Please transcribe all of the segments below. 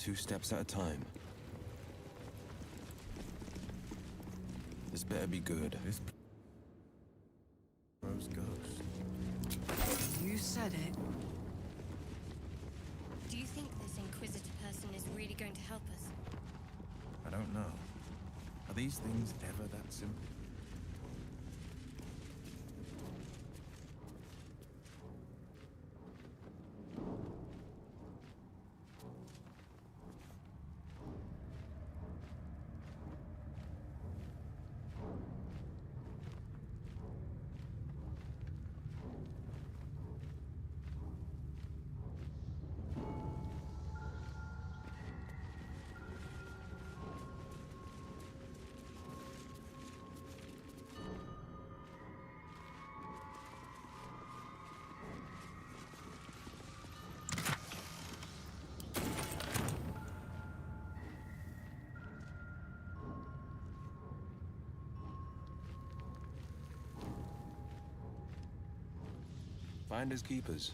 2 steps at a time. This better be good. This bro's ghost. You said it. Do you think this Inquisitor person is really going to help us? I don't know. Are these things ever that simple? Finders keepers.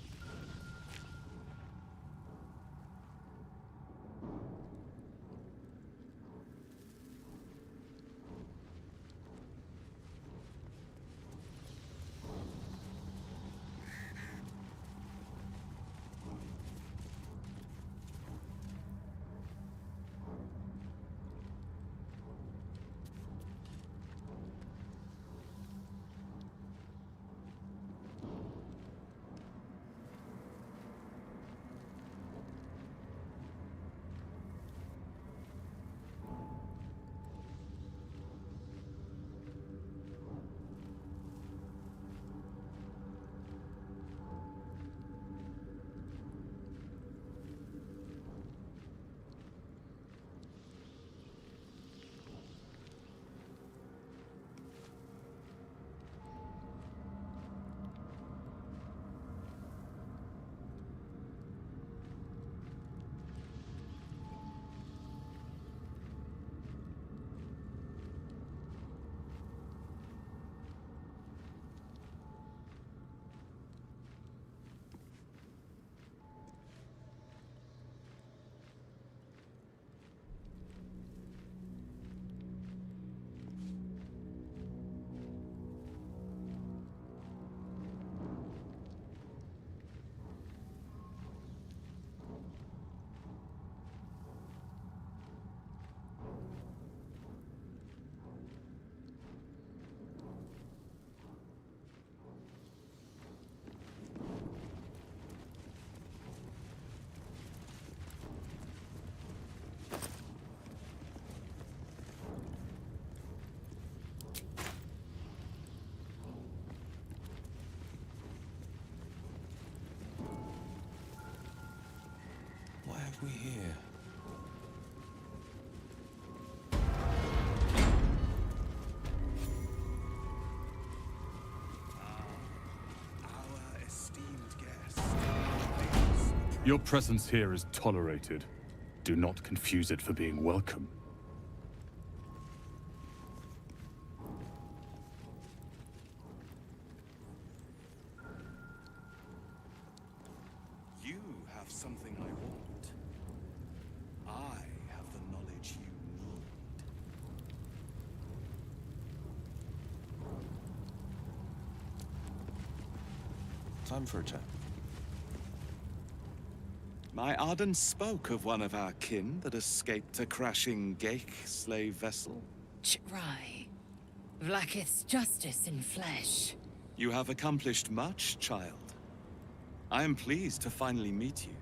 What have we here? Our esteemed guest. Your presence here is tolerated. Do not confuse it for being welcome. You have something I want. I have the knowledge you need. Time for a chat. My Arden spoke of one of our kin that escaped a crashing Geik slave vessel. Right. Vlaakith's justice in flesh. You have accomplished much, child. I am pleased to finally meet you.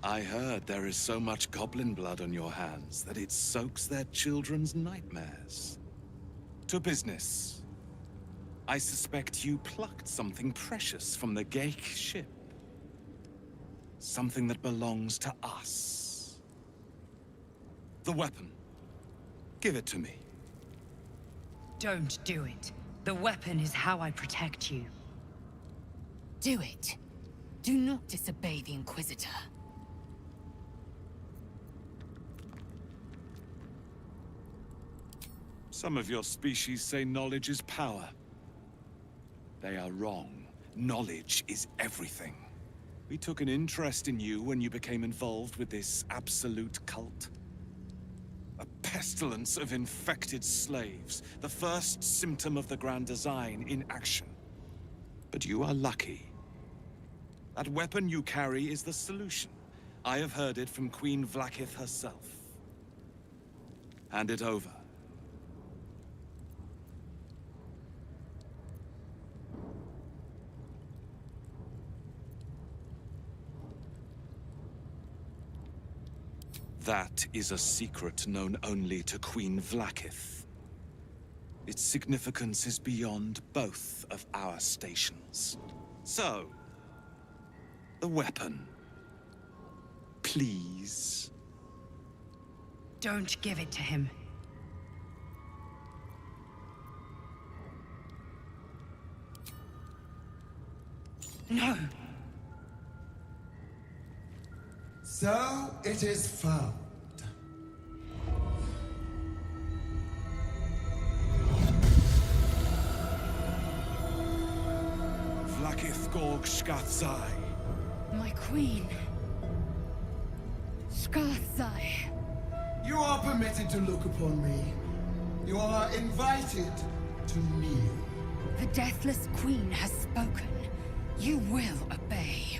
I heard there is so much goblin blood on your hands that it soaks their children's nightmares. To business. I suspect you plucked something precious from the Geik ship. Something that belongs to us. The weapon. Give it to me. Don't do it. The weapon is how I protect you. Do it. Do not disobey the Inquisitor. Some of your species say knowledge is power. They are wrong. Knowledge is everything. We took an interest in you when you became involved with this absolute cult. A pestilence of infected slaves, the first symptom of the Grand Design in action. But you are lucky. That weapon you carry is the solution. I have heard it from Queen Vlaakith herself. Hand it over. That is a secret known only to Queen Vlaakith. Its significance is beyond both of our stations. So, the weapon. Please. Don't give it to him. No! So it is found. Vlaakith Gorg Shkathzai. My queen. Shkathzai. You are permitted to look upon me. You are invited to kneel. The Deathless Queen has spoken. You will obey.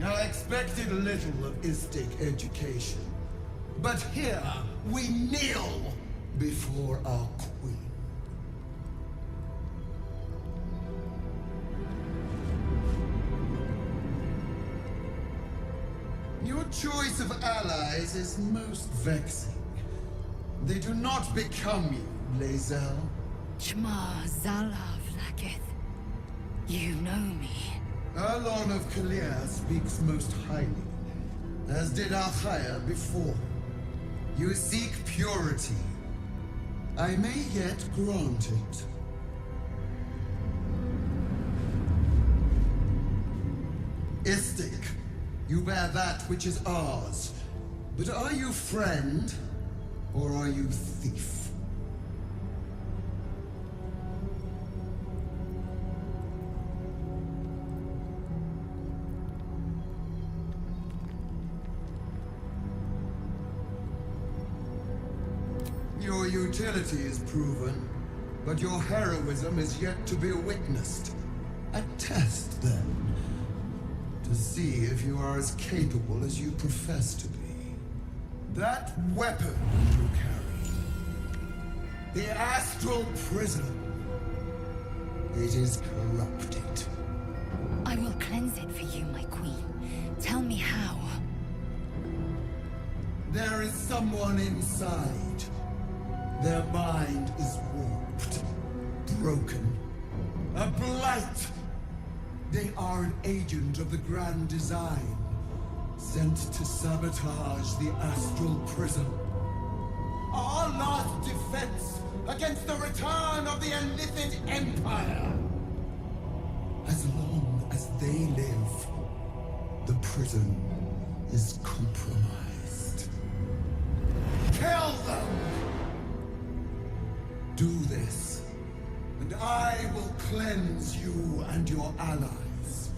I expected little of Istic education, but here we kneel before our queen. Your choice of allies is most vexing. They do not become you, Lae'zel. Chma Zala Vlaakith. You know me. Erlon of Kalir speaks most highly, as did Alchaya before. You seek purity. I may yet grant it. Istic, you bear that which is ours. But are you friend, or are you thief? Your utility is proven, but your heroism is yet to be witnessed. A test, then, to see if you are as capable as you profess to be. That weapon you carry, the Astral Prism, it is corrupted. I will cleanse it for you, my queen. Tell me how. There is someone inside. Their mind is warped, broken, a blight. They are an agent of the Grand Design, sent to sabotage the Astral Prism. Our last defense against the return of the Illithid Empire. As long as they live, the prison is compromised. Kill them! Do this, and I will cleanse you and your allies.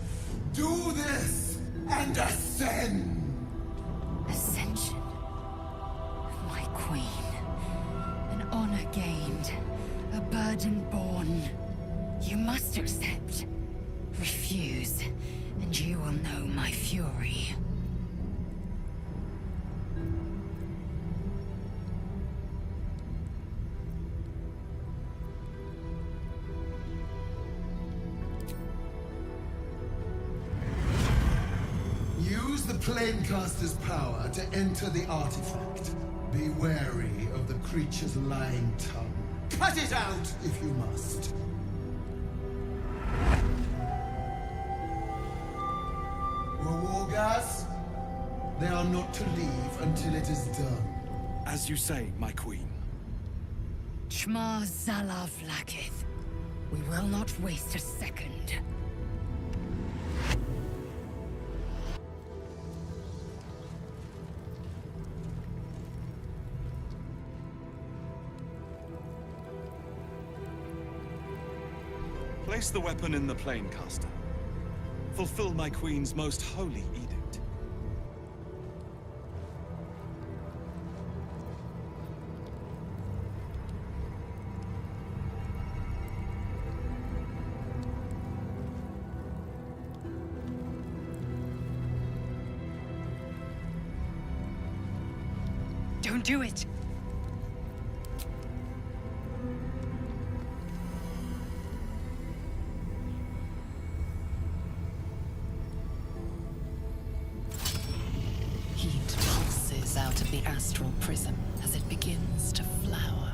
Do this, and ascend! Ascension. My queen. An honor gained. A burden borne. You must accept. Refuse, and you will know my fury. Planecaster's power to enter the artifact. Be wary of the creature's lying tongue. Cut it out if you must. Your war gas? They are not to leave until it is done. As you say, my queen. Chma Zala Vlaakith. We will not waste a second. Place the weapon in the planecaster. Fulfill my queen's most holy edict. Don't do it! Heat pulses out of the astral prism as it begins to flower.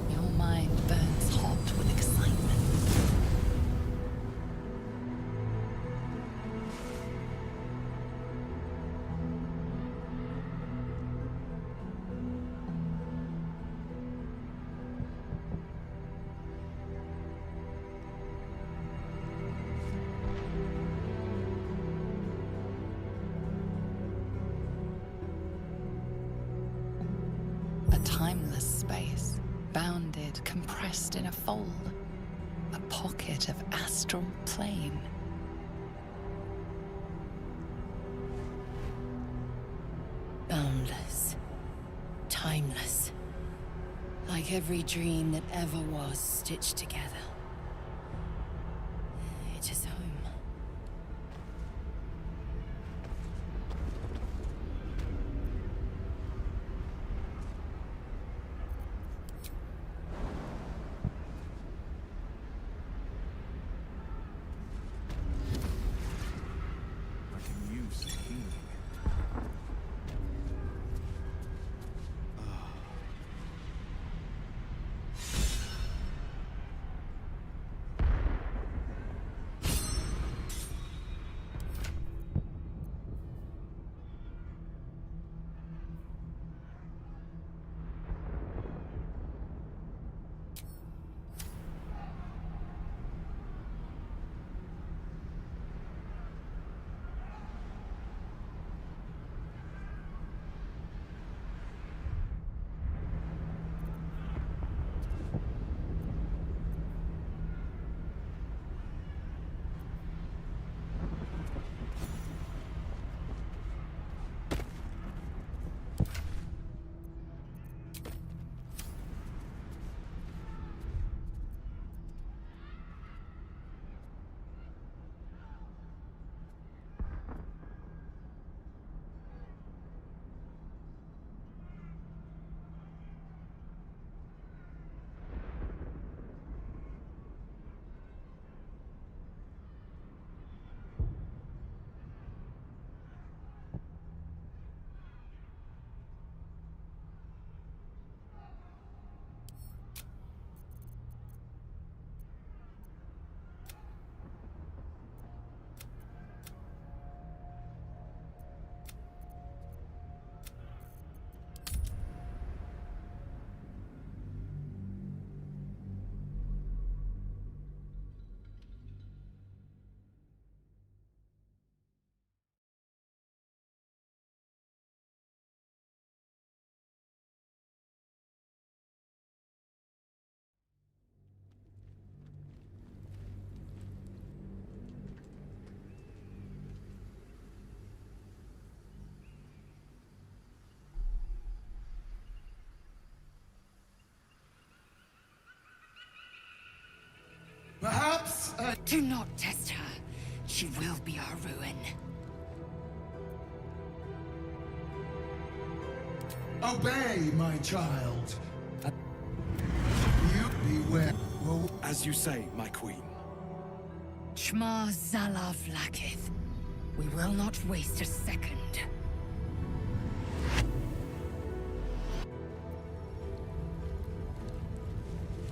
Your mind burns hot with excitement. A timeless space, bounded, compressed in a fold. A pocket of astral plane. Boundless. Timeless. Like every dream that ever was stitched together. It is home. I can use healing. Perhaps Do not test her. She will be our ruin. obey, my child. You beware. Well, As you say, my queen. Shma Zalav Lakith. We will not waste a second.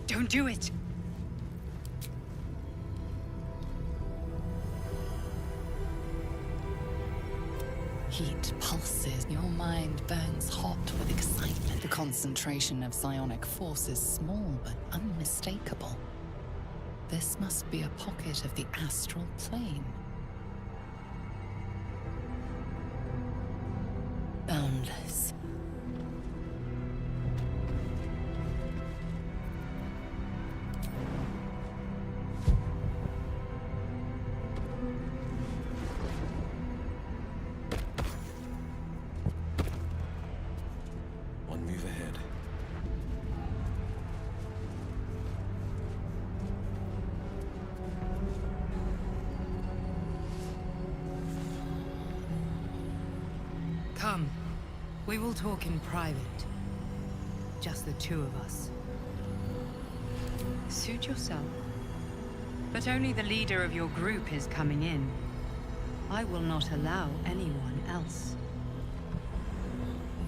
Don't do it! Heat pulses. Your mind burns hot with excitement. The concentration of psionic force is small but unmistakable. This must be a pocket of the astral plane. Boundless. will talk in private. Just the two of us. Suit yourself. But only the leader of your group is coming in. I will not allow anyone else.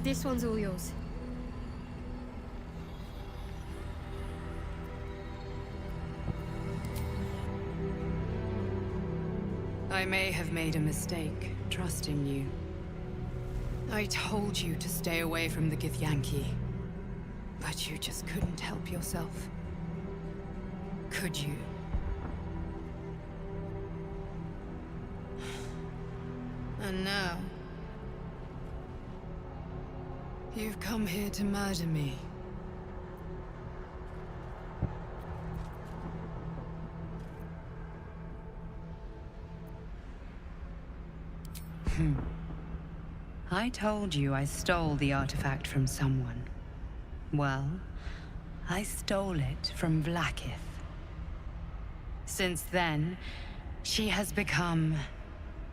This one's all yours. I may have made a mistake, trusting you. I told you to stay away from the Githyanki, but you just couldn't help yourself. Could you? And now... you've come here to murder me. I told you I stole the artifact from someone. Well, I stole it from Vlaakith. Since then, she has become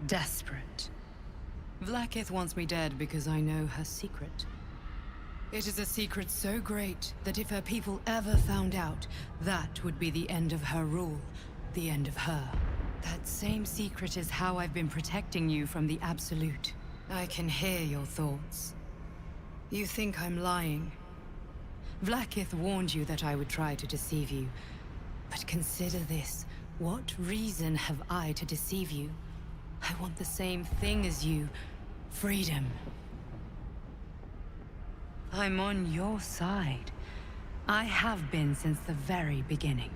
desperate. Vlaakith wants me dead because I know her secret. It is a secret so great that if her people ever found out, that would be the end of her rule, the end of her. That same secret is how I've been protecting you from the Absolute. I can hear your thoughts. You think I'm lying. Vlaakith warned you that I would try to deceive you. But consider this. What reason have I to deceive you? I want the same thing as you. Freedom. I'm on your side. I have been since the very beginning.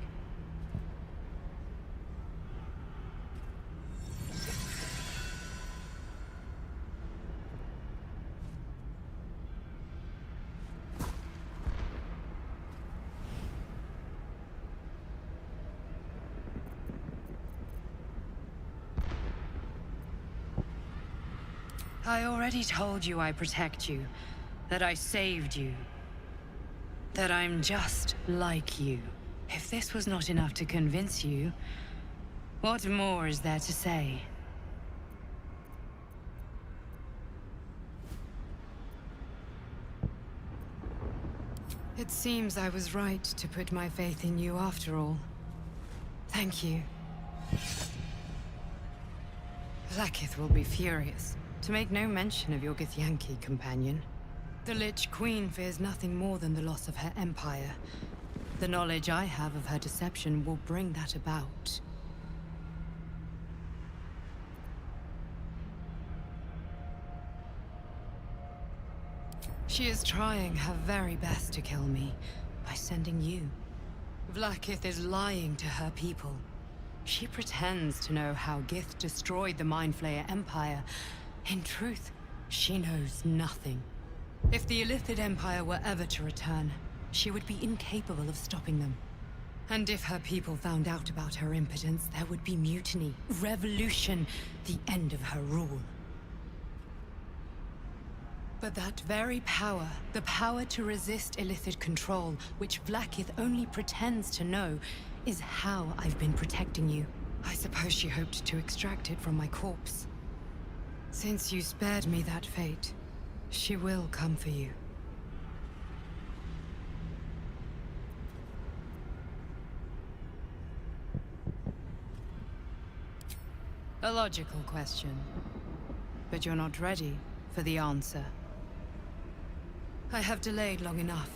I already told you I protect you, that I saved you, that I'm just like you. If this was not enough to convince you, what more is there to say? It seems I was right to put my faith in you after all. Thank you. Vlaakith will be furious. To make no mention of your Githyanki companion. The Lich Queen fears nothing more than the loss of her empire. The knowledge I have of her deception will bring that about. She is trying her very best to kill me, by sending you. Vlaakith is lying to her people. She pretends to know how Gith destroyed the Mind Flayer Empire. In truth, she knows nothing. If the Illithid Empire were ever to return, she would be incapable of stopping them. And if her people found out about her impotence, there would be mutiny, revolution, the end of her rule. But that very power, the power to resist Illithid control, which Vlaakith only pretends to know, is how I've been protecting you. I suppose she hoped to extract it from my corpse. Since you spared me that fate, she will come for you. A logical question, but you're not ready for the answer. I have delayed long enough.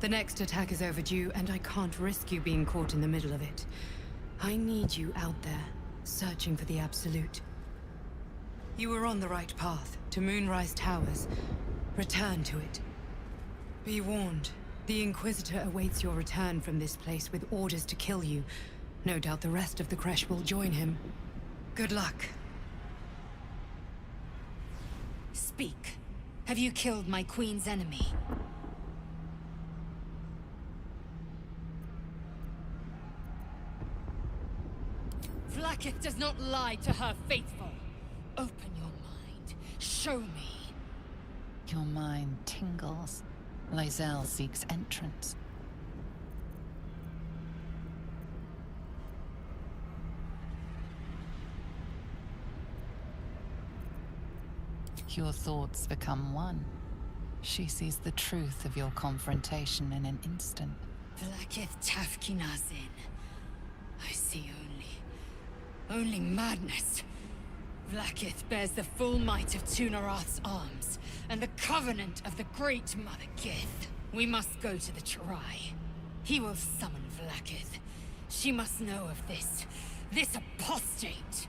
The next attack is overdue, and I can't risk you being caught in the middle of it. I need you out there, searching for the Absolute. You were on the right path, to Moonrise Towers. Return to it. Be warned, the Inquisitor awaits your return from this place with orders to kill you. No doubt the rest of the Crèche will join him. Good luck. Speak. Have you killed my queen's enemy? Vlaakith does not lie to her faithful. Open your mind. Show me. Your mind tingles. Lae'zel seeks entrance. Your thoughts become one. She sees the truth of your confrontation in an instant. Vlaakith Tafkinazin. I see only madness. Vlaakith bears the full might of Tunarath's arms, and the covenant of the Great Mother Gith. We must go to the Chirai. He will summon Vlaakith. She must know of this apostate.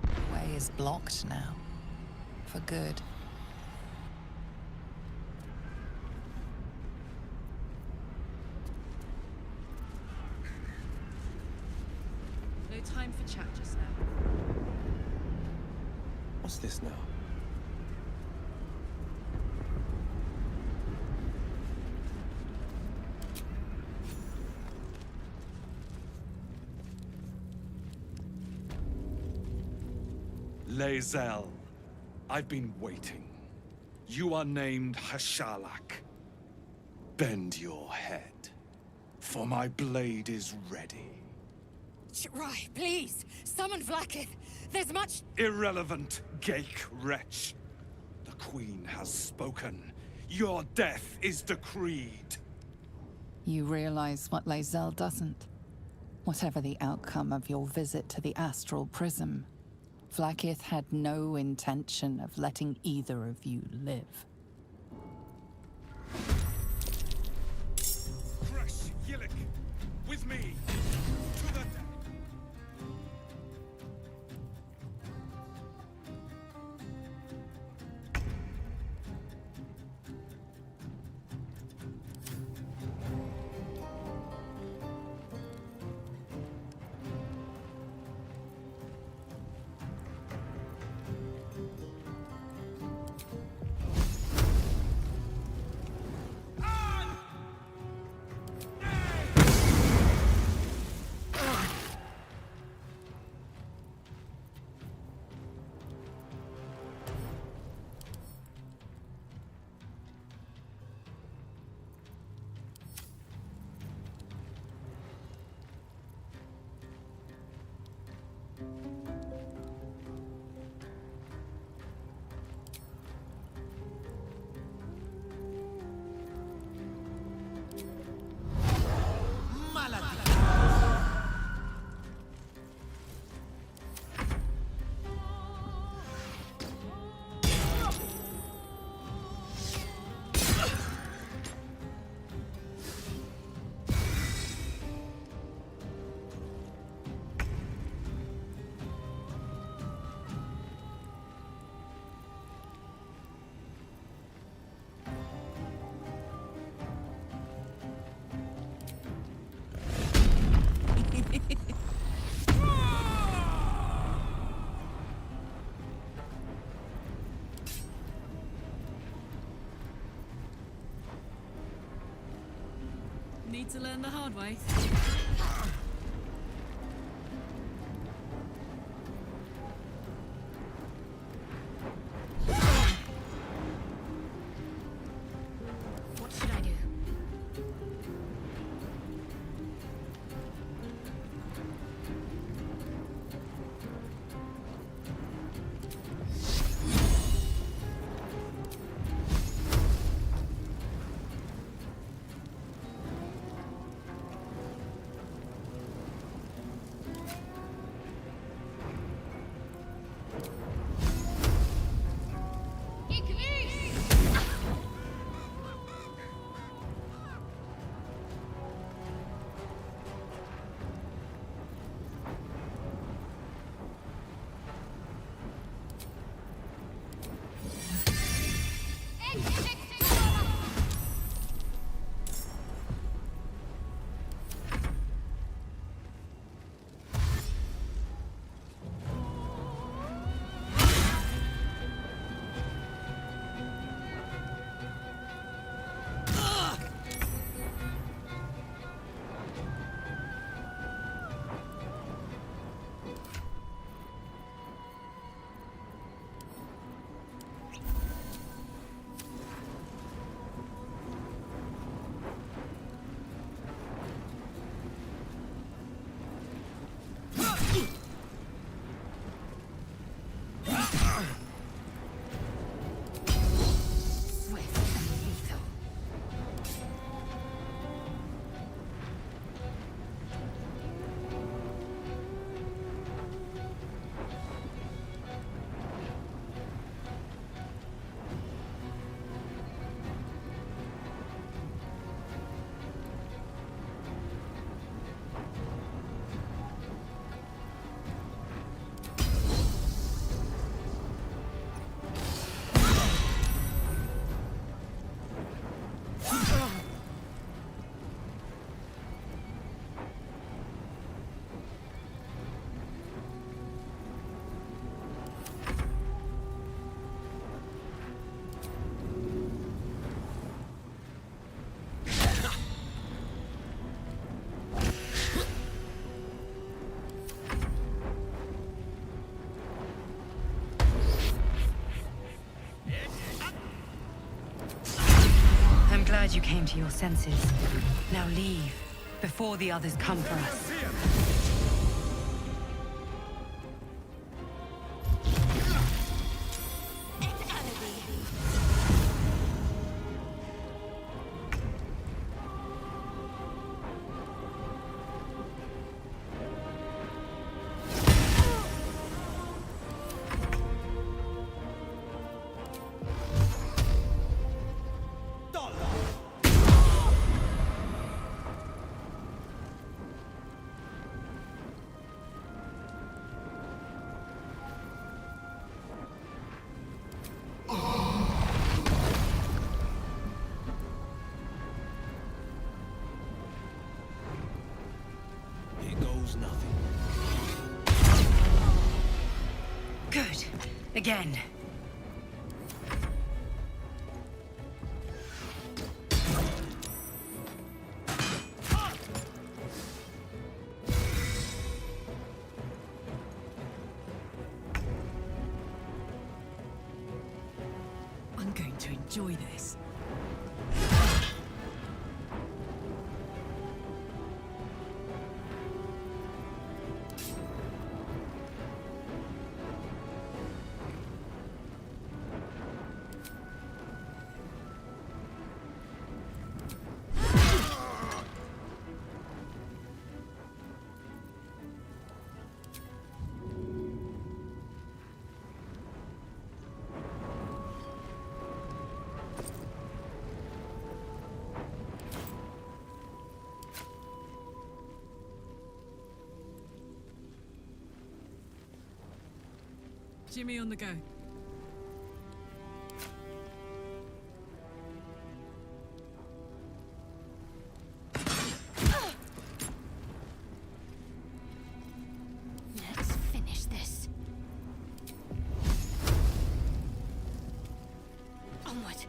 The way is blocked now. For good. No time for chat just now. What's this now? Lae'zel, I've been waiting. You are named Hashalak. Bend your head, for my blade is ready. Chirai, please! Summon Vlaakith! There's much— Irrelevant, Gake wretch. The Queen has spoken. Your death is decreed. You realize what Lae'zel doesn't. Whatever the outcome of your visit to the Astral Prism, Vlaakith had no intention of letting either of you live. Crèche, Yillik, with me, to the death. Need to learn the hard way. What should I do? glad you came to your senses. Now leave, before the others come for us. Nothing. Good. Again. I'm going to enjoy this. Jimmy on the go. Let's finish this. Onward.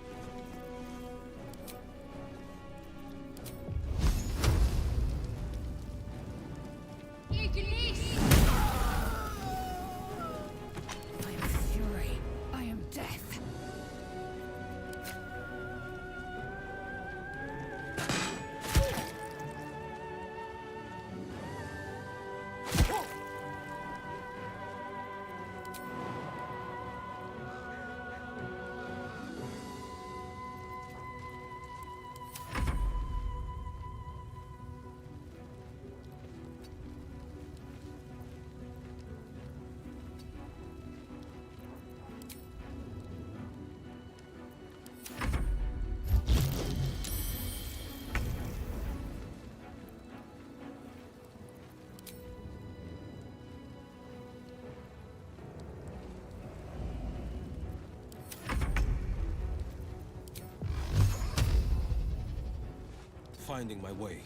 Finding my way.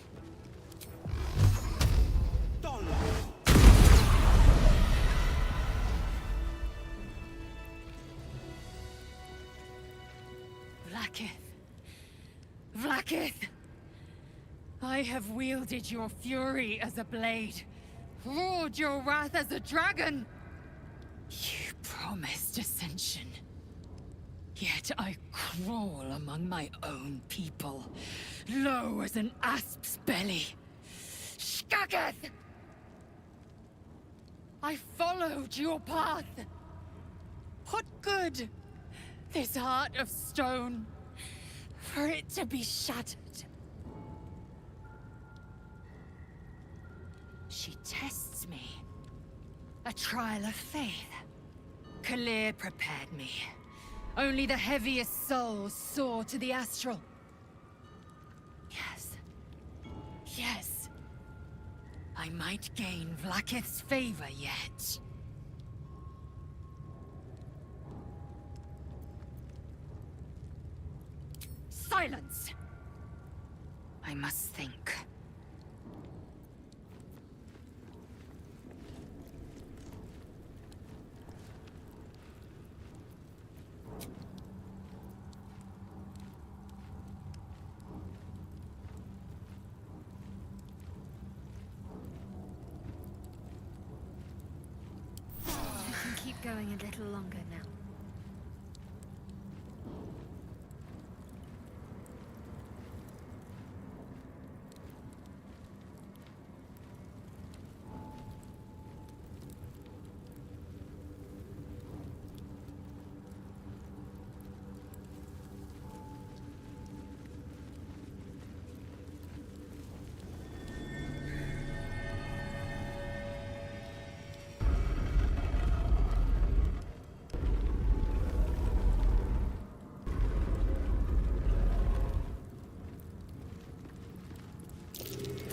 Vlaakith! I have wielded your fury as a blade, roared your wrath as a dragon. You promised ascension. Yet I crawl among my own people, low as an asp's belly. Shkageth! I followed your path. What good? This heart of stone, for it to be shattered. She tests me. A trial of faith. Kalir prepared me. Only the heaviest souls soar to the Astral. Yes. Yes. I might gain Vlaakith's favor yet. Silence! I must think. Keep going a little longer now.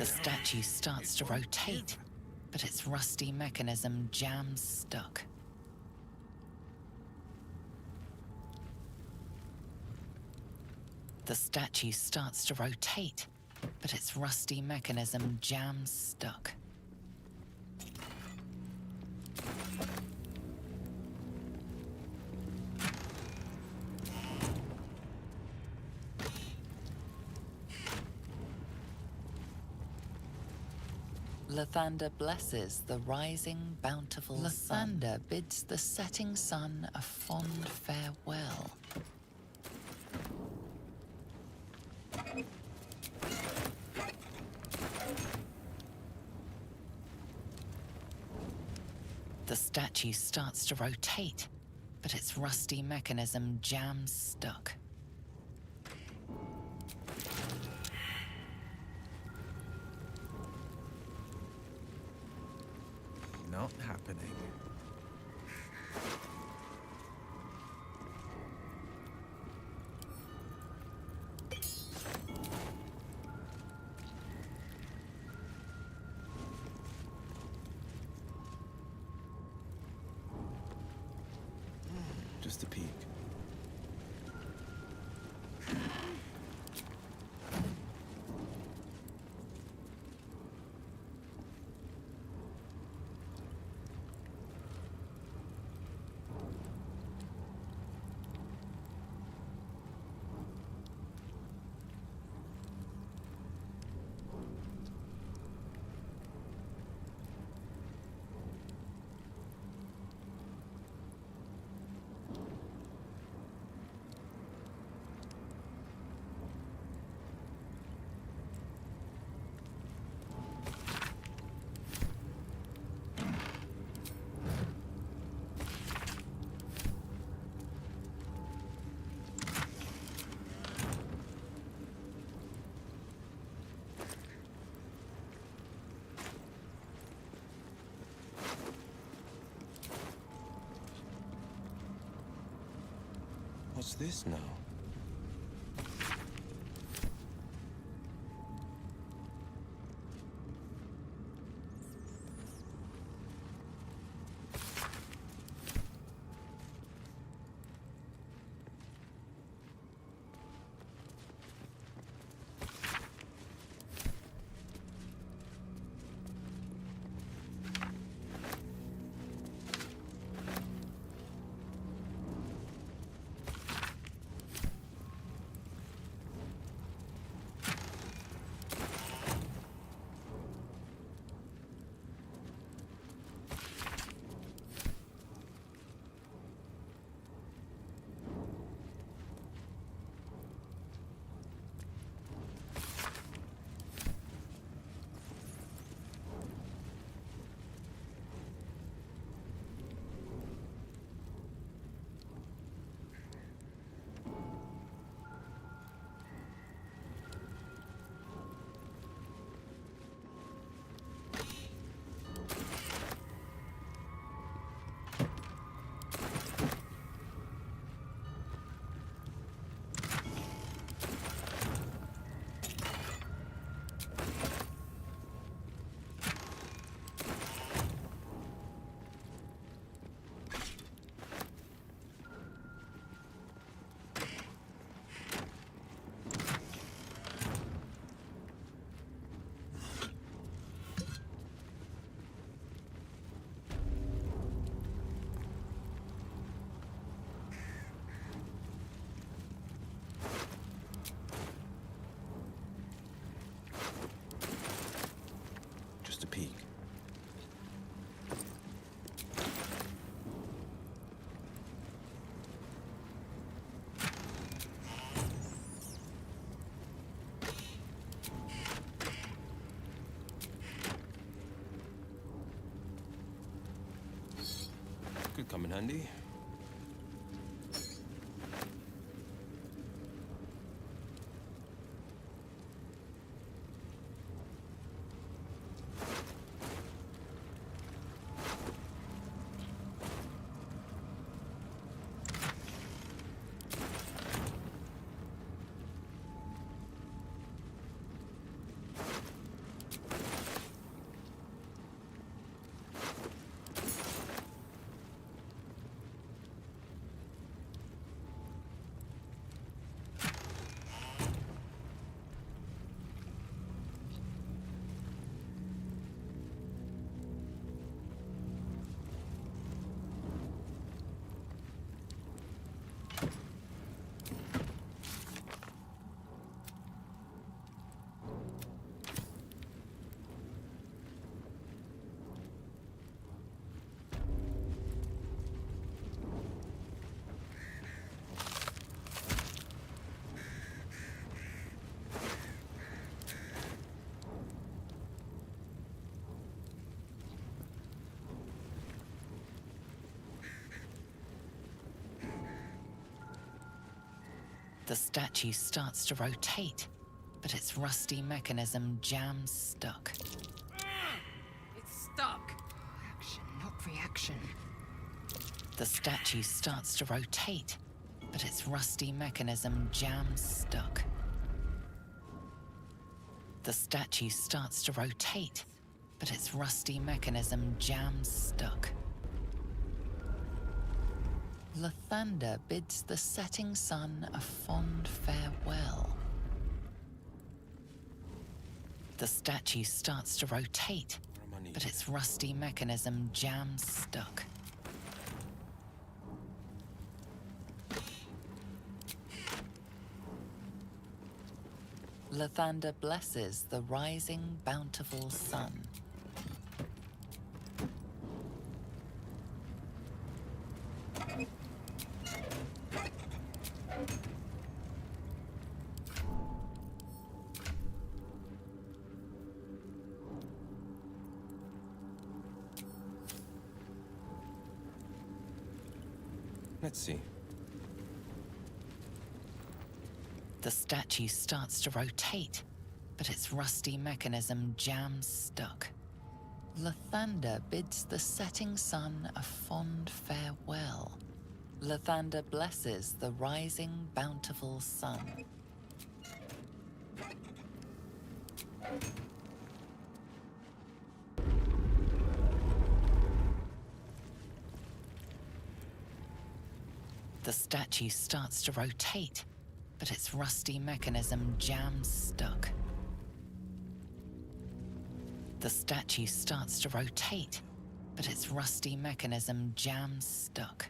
statue starts to rotate, but its rusty mechanism jams stuck. The statue starts to rotate, but its rusty mechanism jams stuck. Lathander blesses the rising, bountiful sun. Lathander bids the setting sun a fond farewell. The statue starts to rotate, but its rusty mechanism jams stuck. Not happening. Just a peek. What's this now? Just a peek. Could come in handy. The statue starts to rotate, but its rusty mechanism jams stuck. It's stuck. Action, not reaction. The statue starts to rotate, but its rusty mechanism jams stuck. The statue starts to rotate, but its rusty mechanism jams stuck. Lathander bids the setting sun a fond farewell. The statue starts to rotate, but its rusty mechanism jams stuck. Lathander blesses the rising, bountiful sun. Let's see. The statue starts to rotate, but its rusty mechanism jams stuck. Lathander bids the setting sun a fond farewell. Lathander blesses the rising, bountiful sun. The statue starts to rotate, but its rusty mechanism jams stuck. The statue starts to rotate, but its rusty mechanism jams stuck.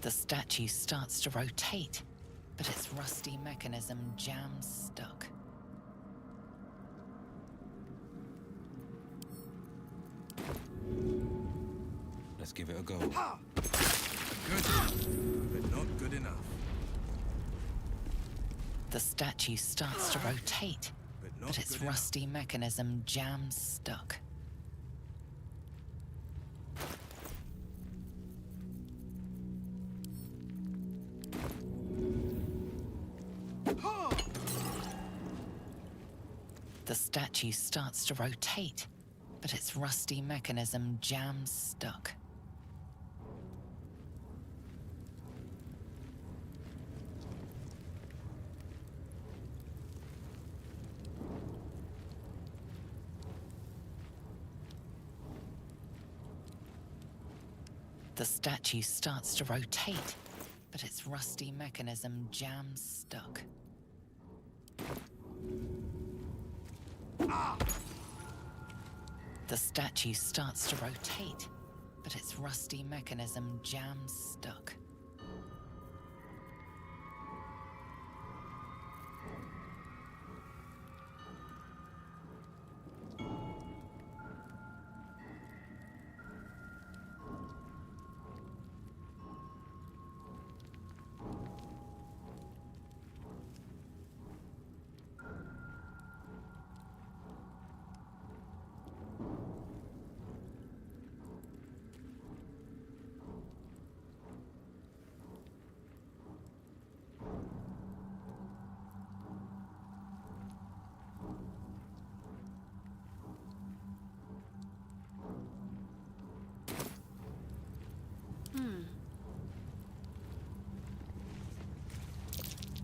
The statue starts to rotate, but its rusty mechanism jams stuck. Let's give it a go. Good, but not good enough. The statue starts to rotate, but its rusty mechanism jams stuck. The statue starts to rotate, but its rusty mechanism jams stuck. The statue starts to rotate, but its rusty mechanism jams stuck. The statue starts to rotate, but its rusty mechanism jams stuck.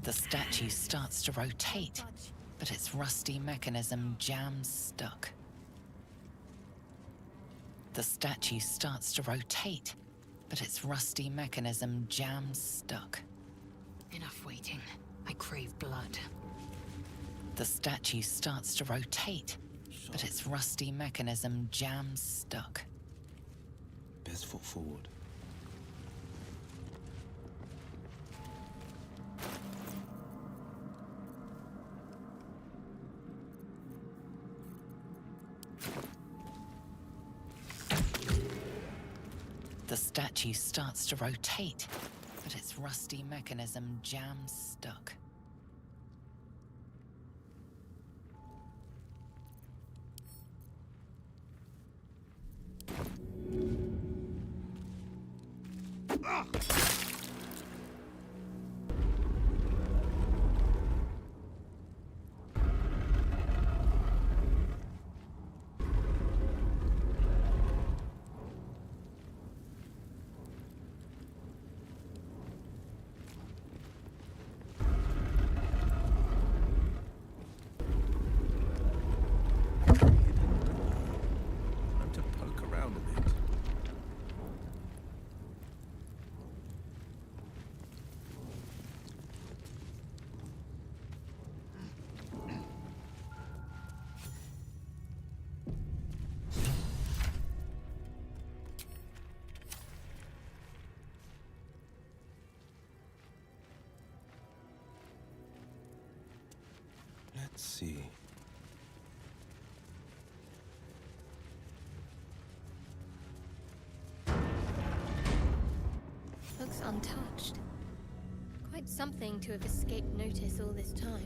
The statue starts to rotate, but its rusty mechanism jams stuck. The statue starts to rotate, but its rusty mechanism jams stuck. Enough waiting. I crave blood. The statue starts to rotate, but its rusty mechanism jams stuck. Best foot forward. The statue starts to rotate, but its rusty mechanism jams stuck. Time to poke around a bit. Let's see. Looks untouched. Quite something to have escaped notice all this time.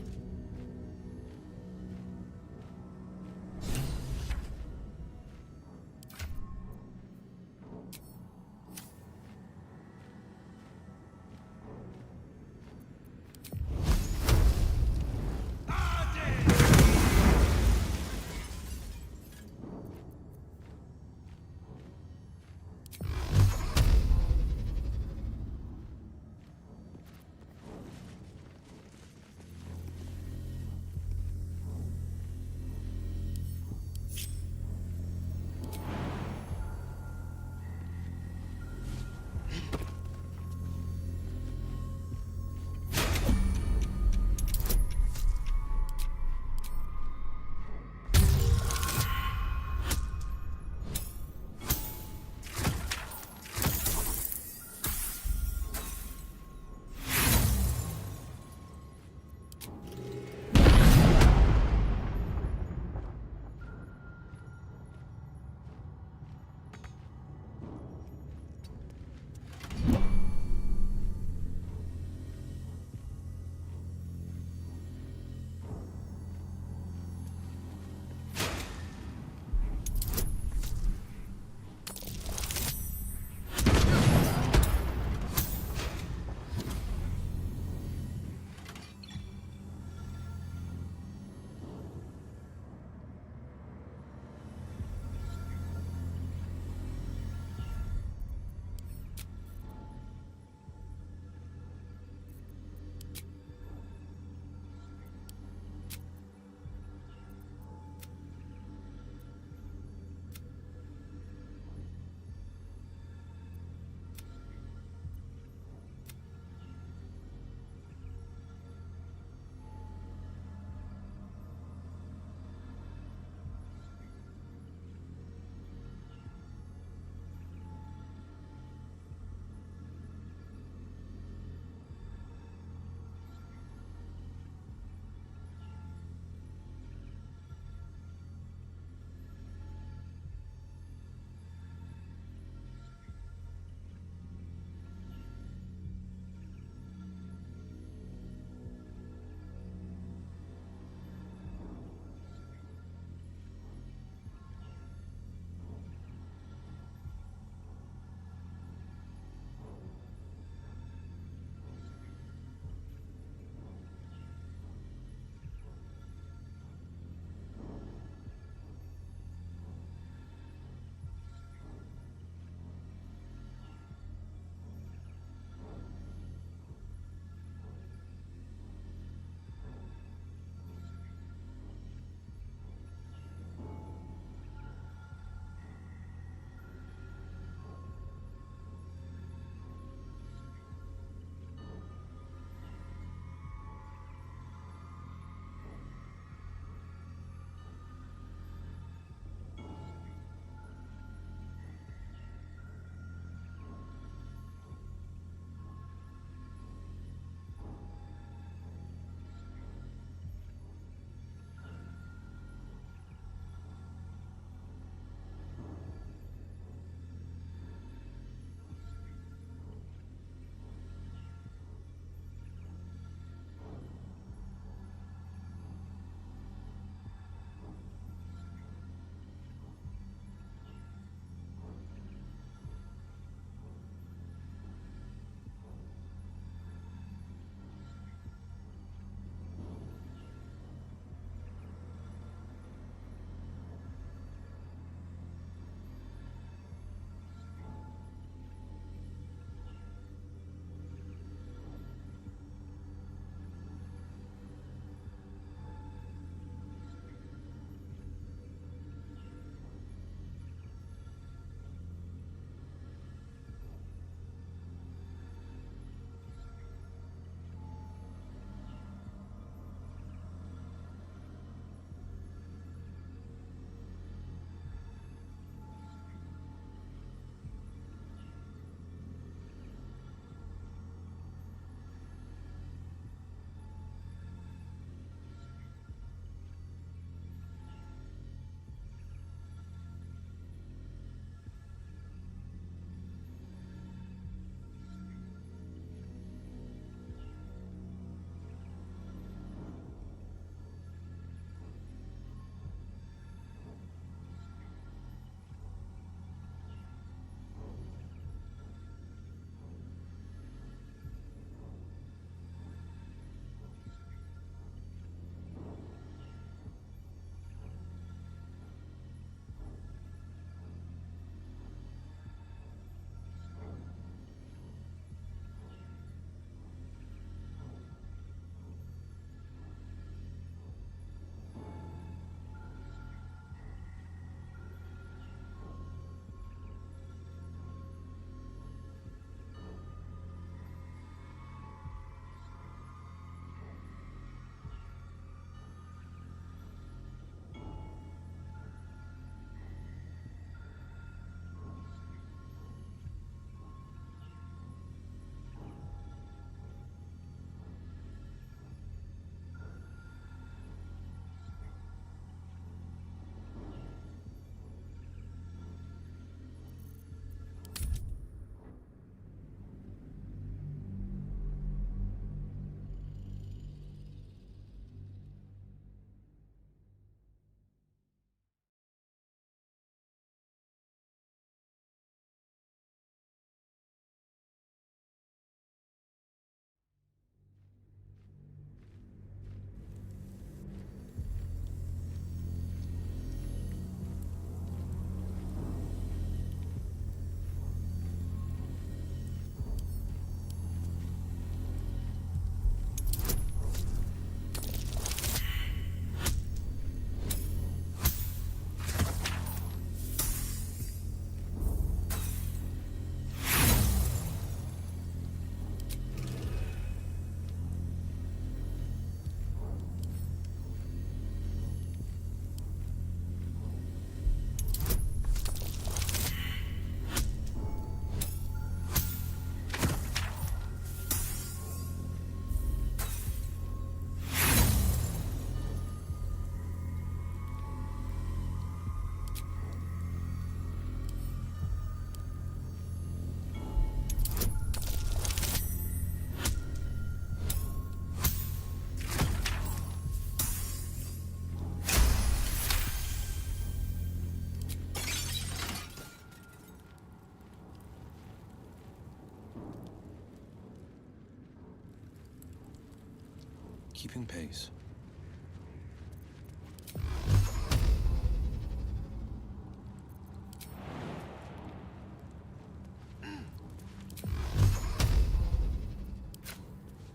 keeping pace.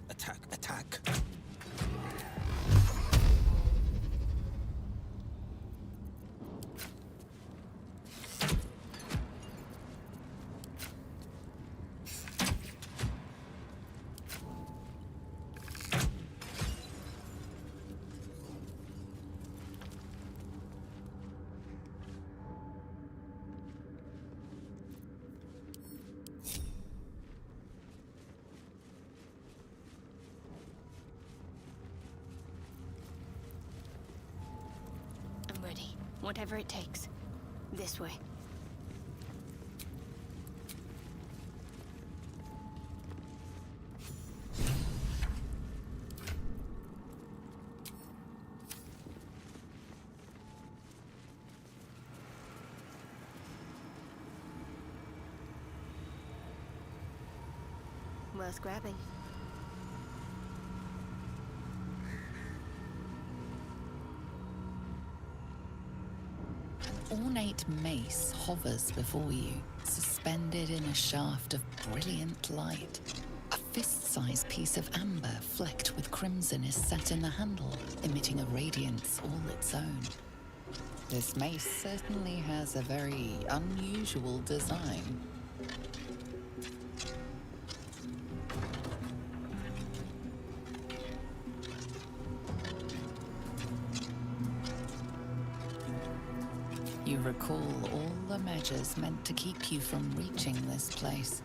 Attack, attack! I'm ready. Whatever it takes. This way. Worth grabbing. An ornate mace hovers before you, suspended in a shaft of brilliant light. A fist-sized piece of amber flecked with crimson is set in the handle, emitting a radiance all its own. This mace certainly has a very unusual design. You recall all the measures meant to keep you from reaching this place.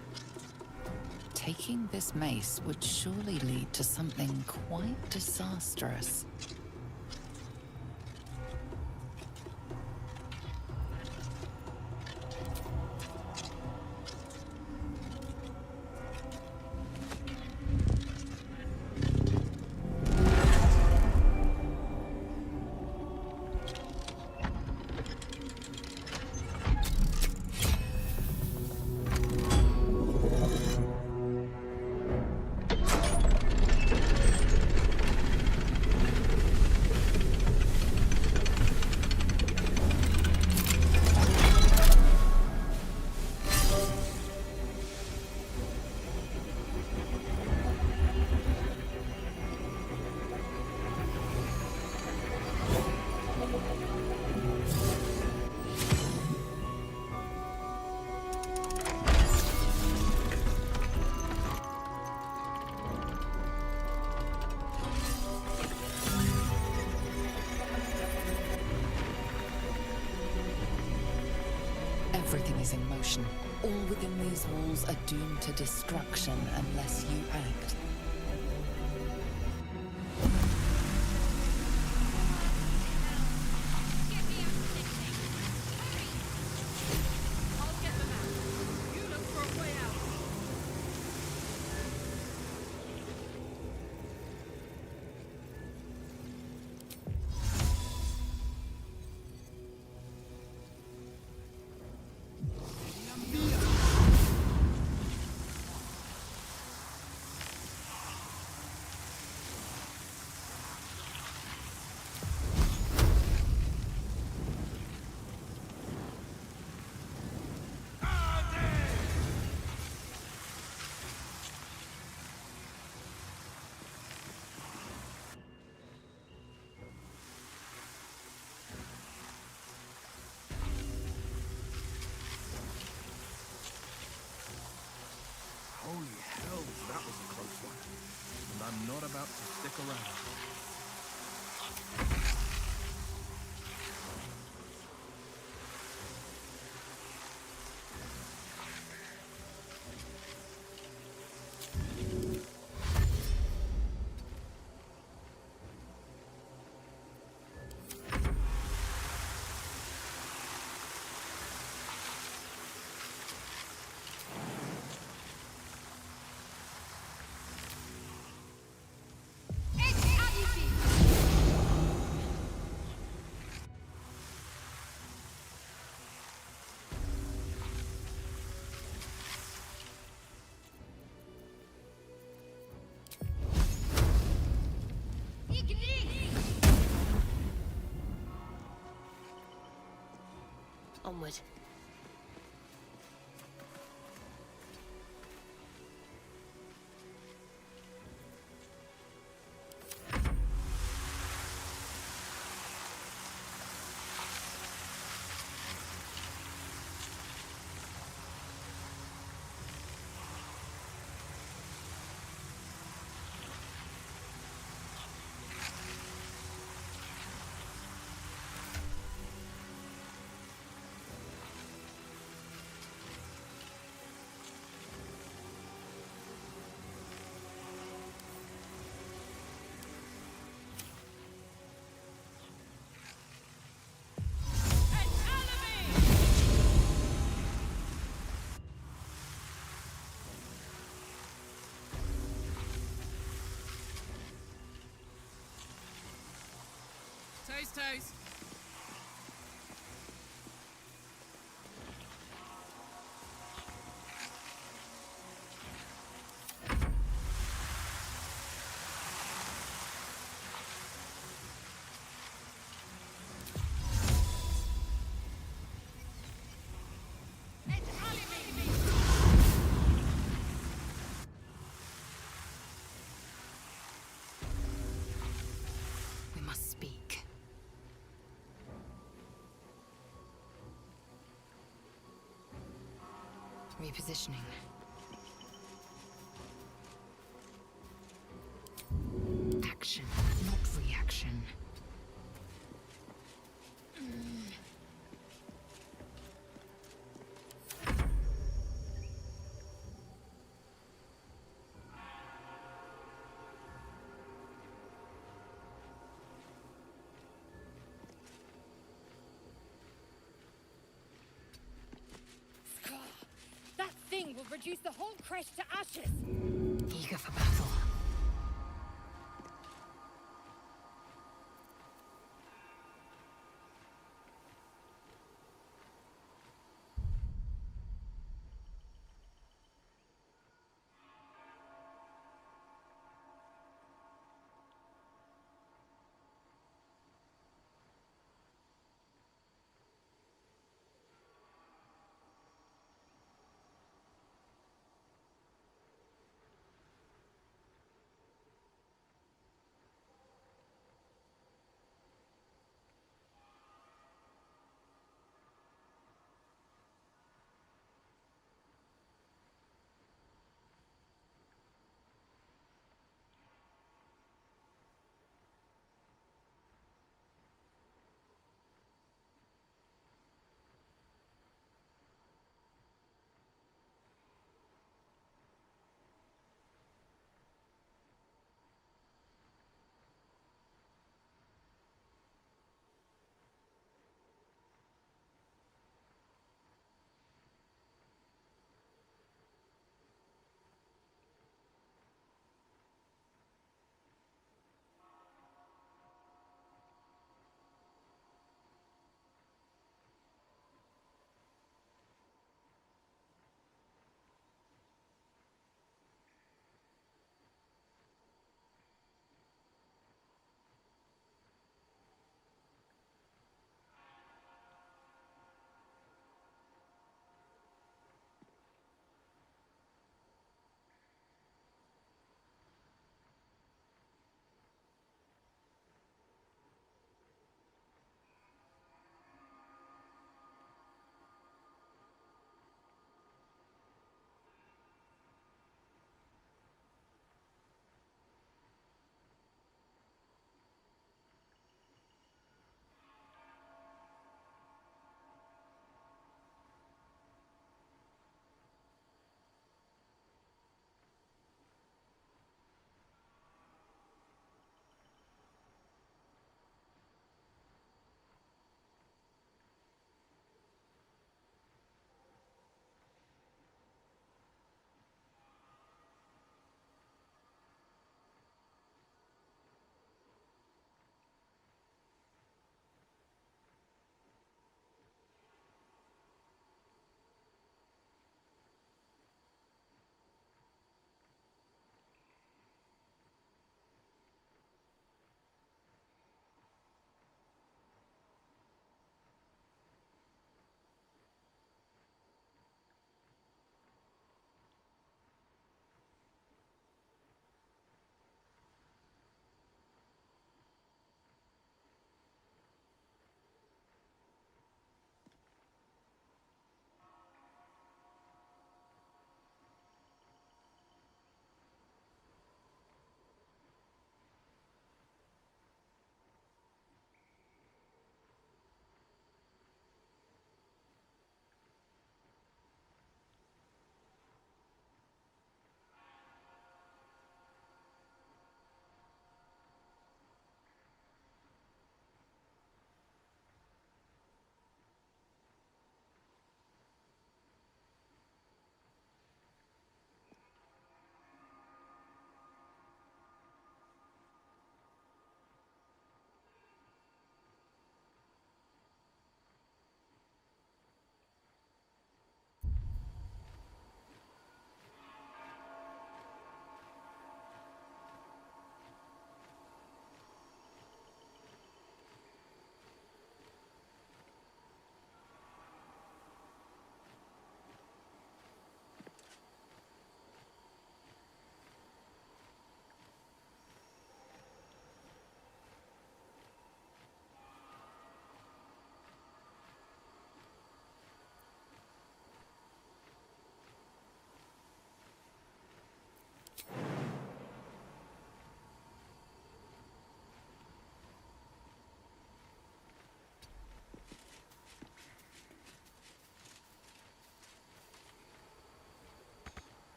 Taking this mace would surely lead to something quite disastrous. Everything is in motion. All within these walls are doomed to destruction unless you act. Holy hell, that was a close one. And I'm not about to stick around. Onward. Toes. We must speak. Repositioning. Action, not reaction. That thing will reduce the whole crèche to ashes! Eager for battle.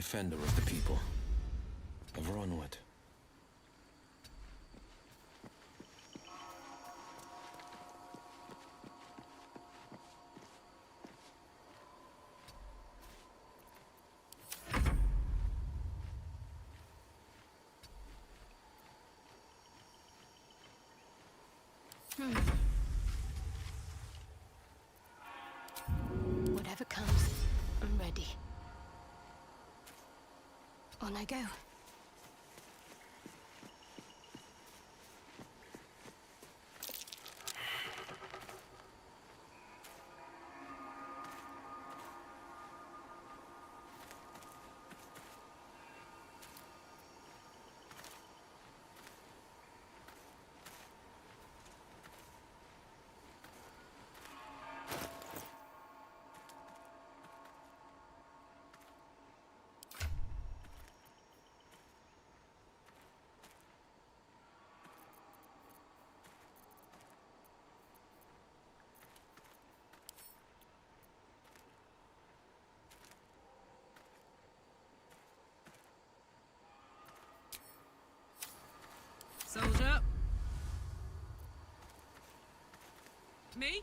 defender of the people. Of Ornate. Whatever comes, I'm ready. On I go. Soldier. Me?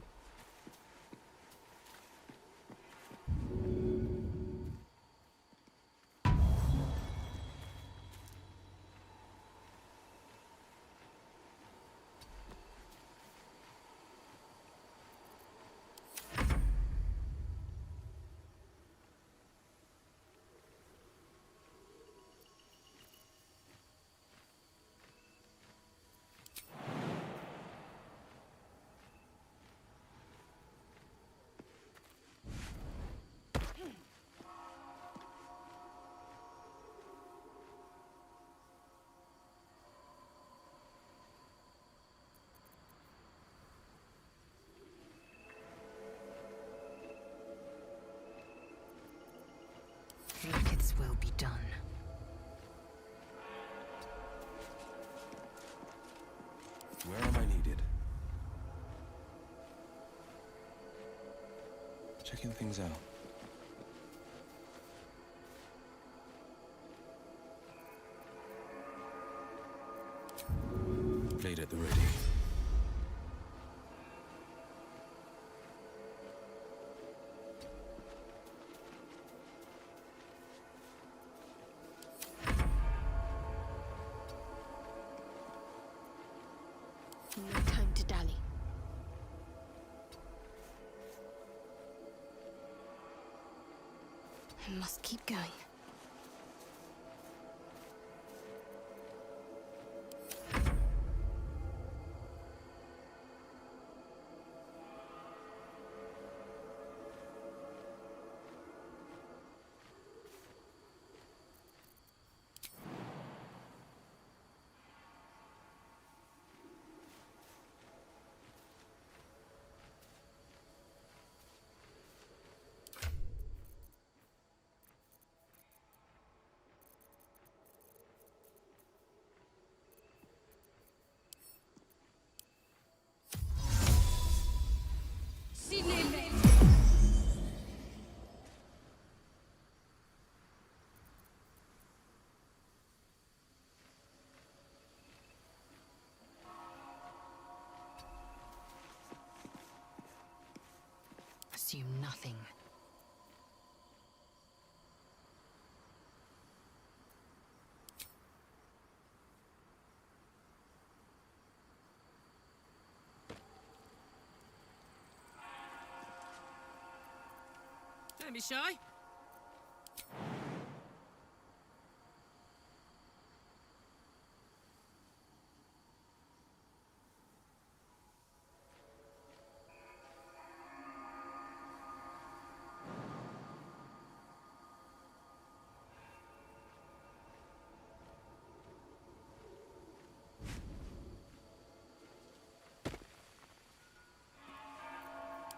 Blacketh's will be done. Where am I needed? Checking things out. Blade at the ready. No time to dally. I must keep going. Assume nothing. Don't be shy.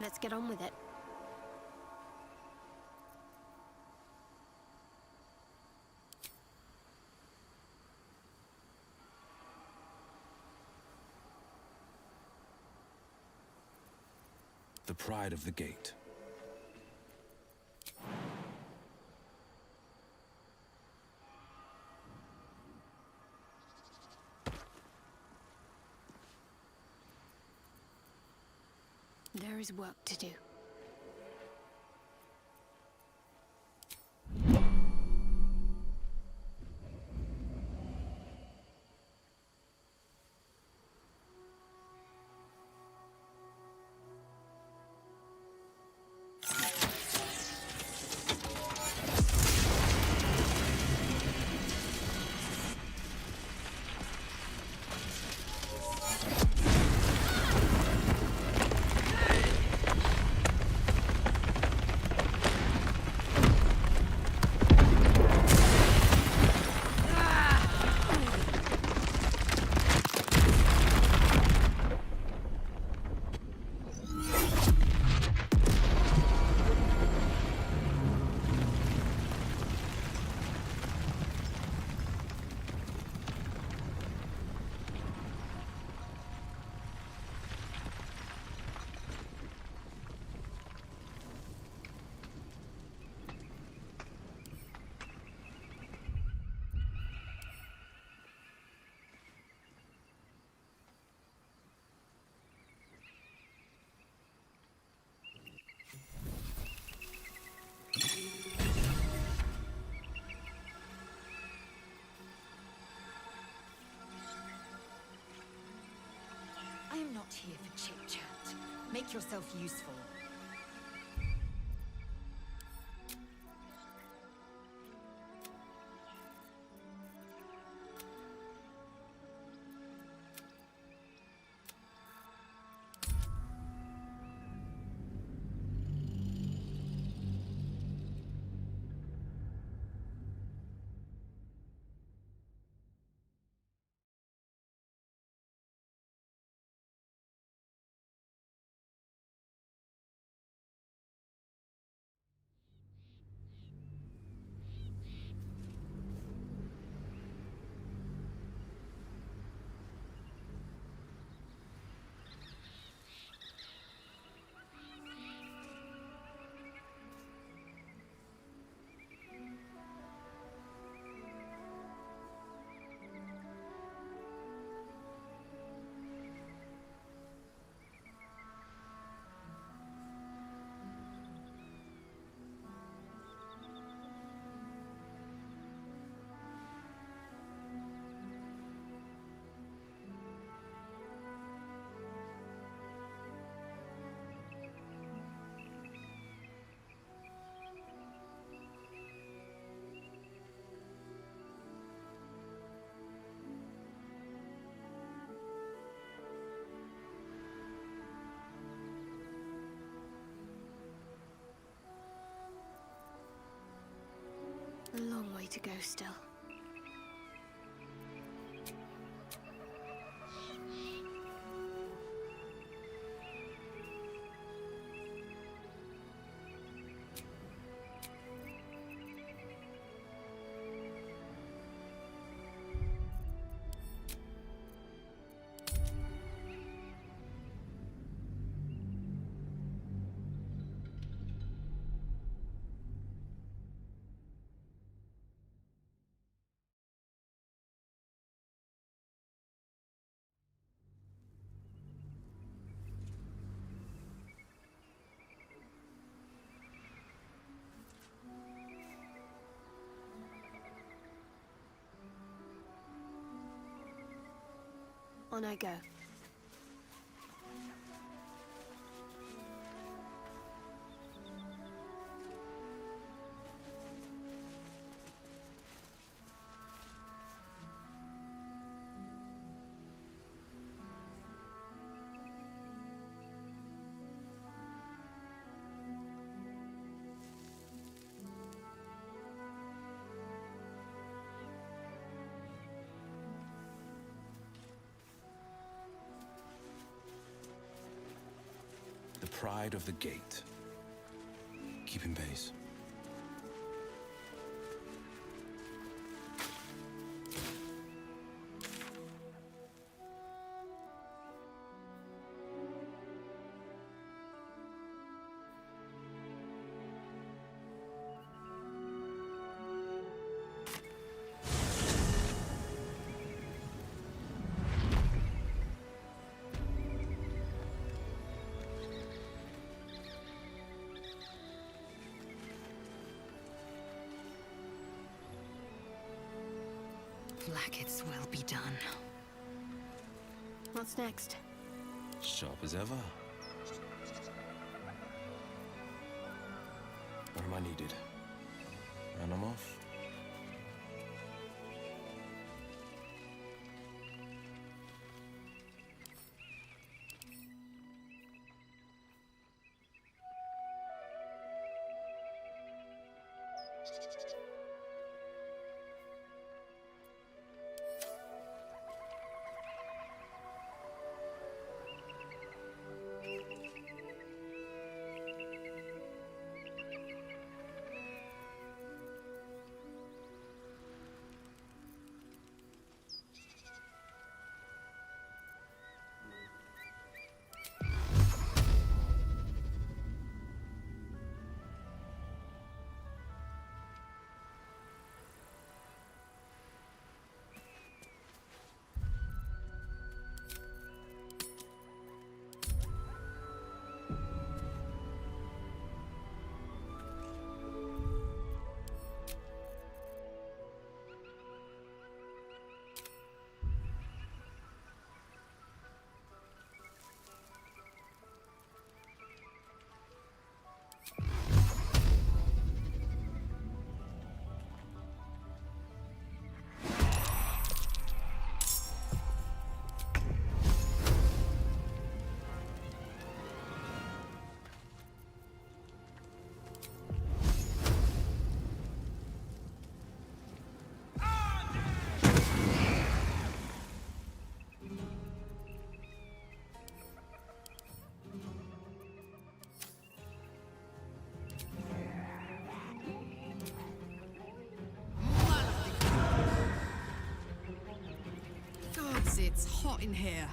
Let's get on with it. The pride of the gate. There is work to do. I am not here for chit-chat. Make yourself useful. A long way to go still. On I go. Pride of the gate. Keeping pace. Blacketh's will be done. What's next? Sharp as ever. When am I needed? And I'm off. It's hot in here.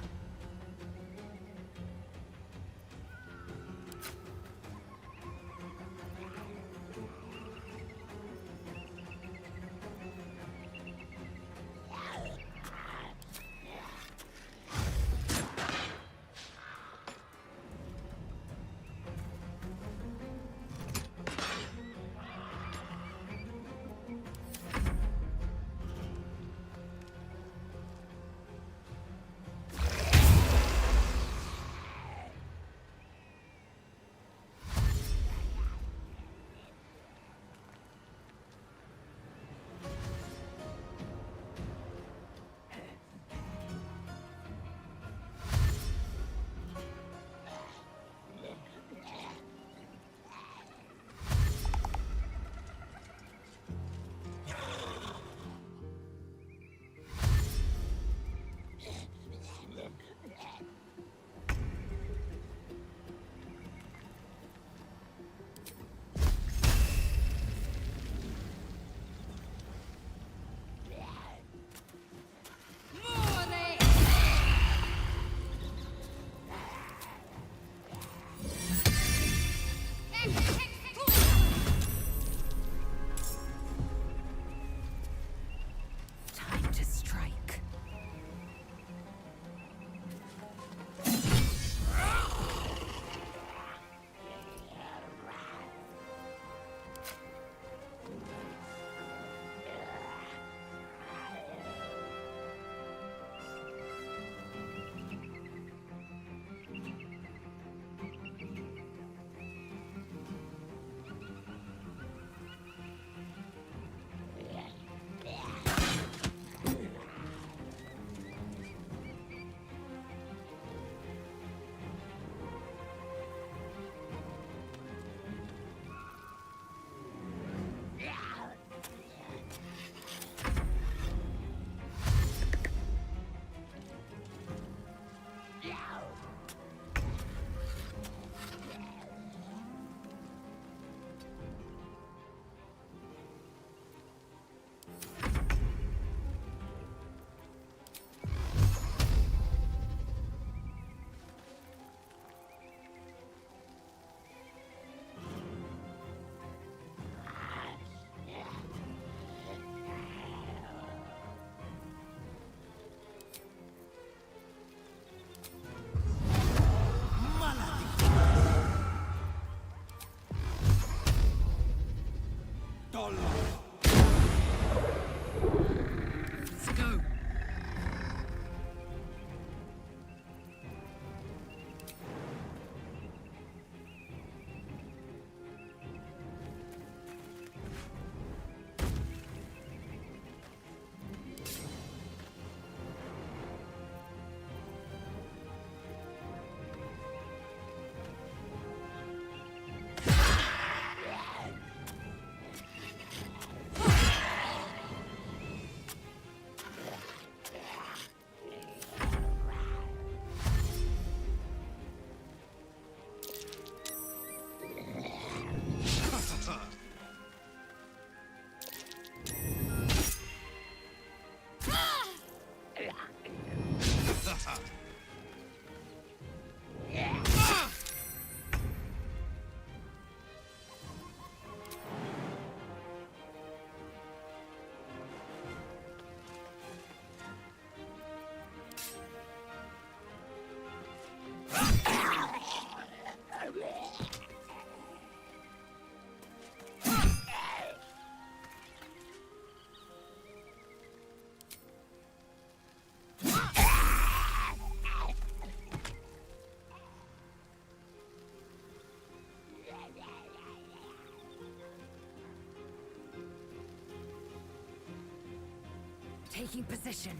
Taking position.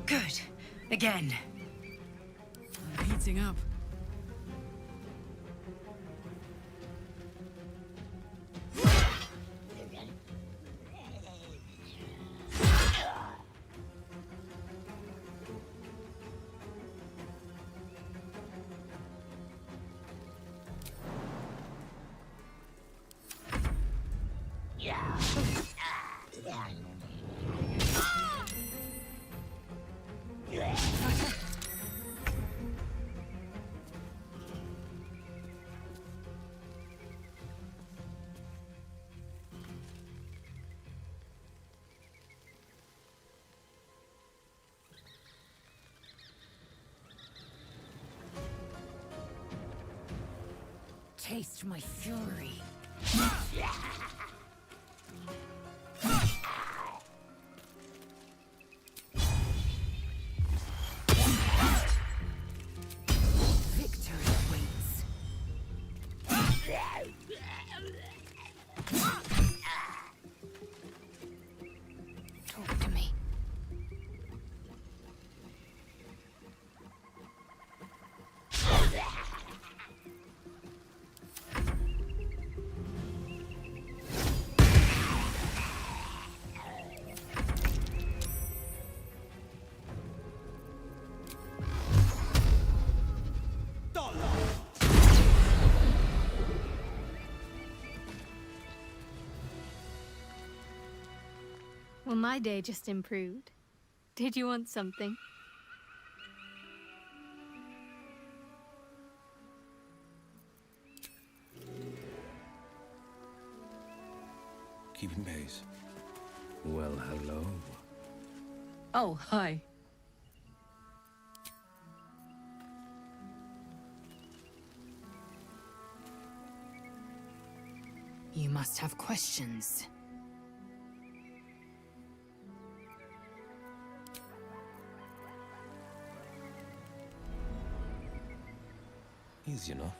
Good. Again. I'm heating up. Taste my fury. Victory awaits. Talk to me. Well, my day just improved. Did you want something? Keeping pace. Well, hello. Oh, hi. You must have questions. Easy enough.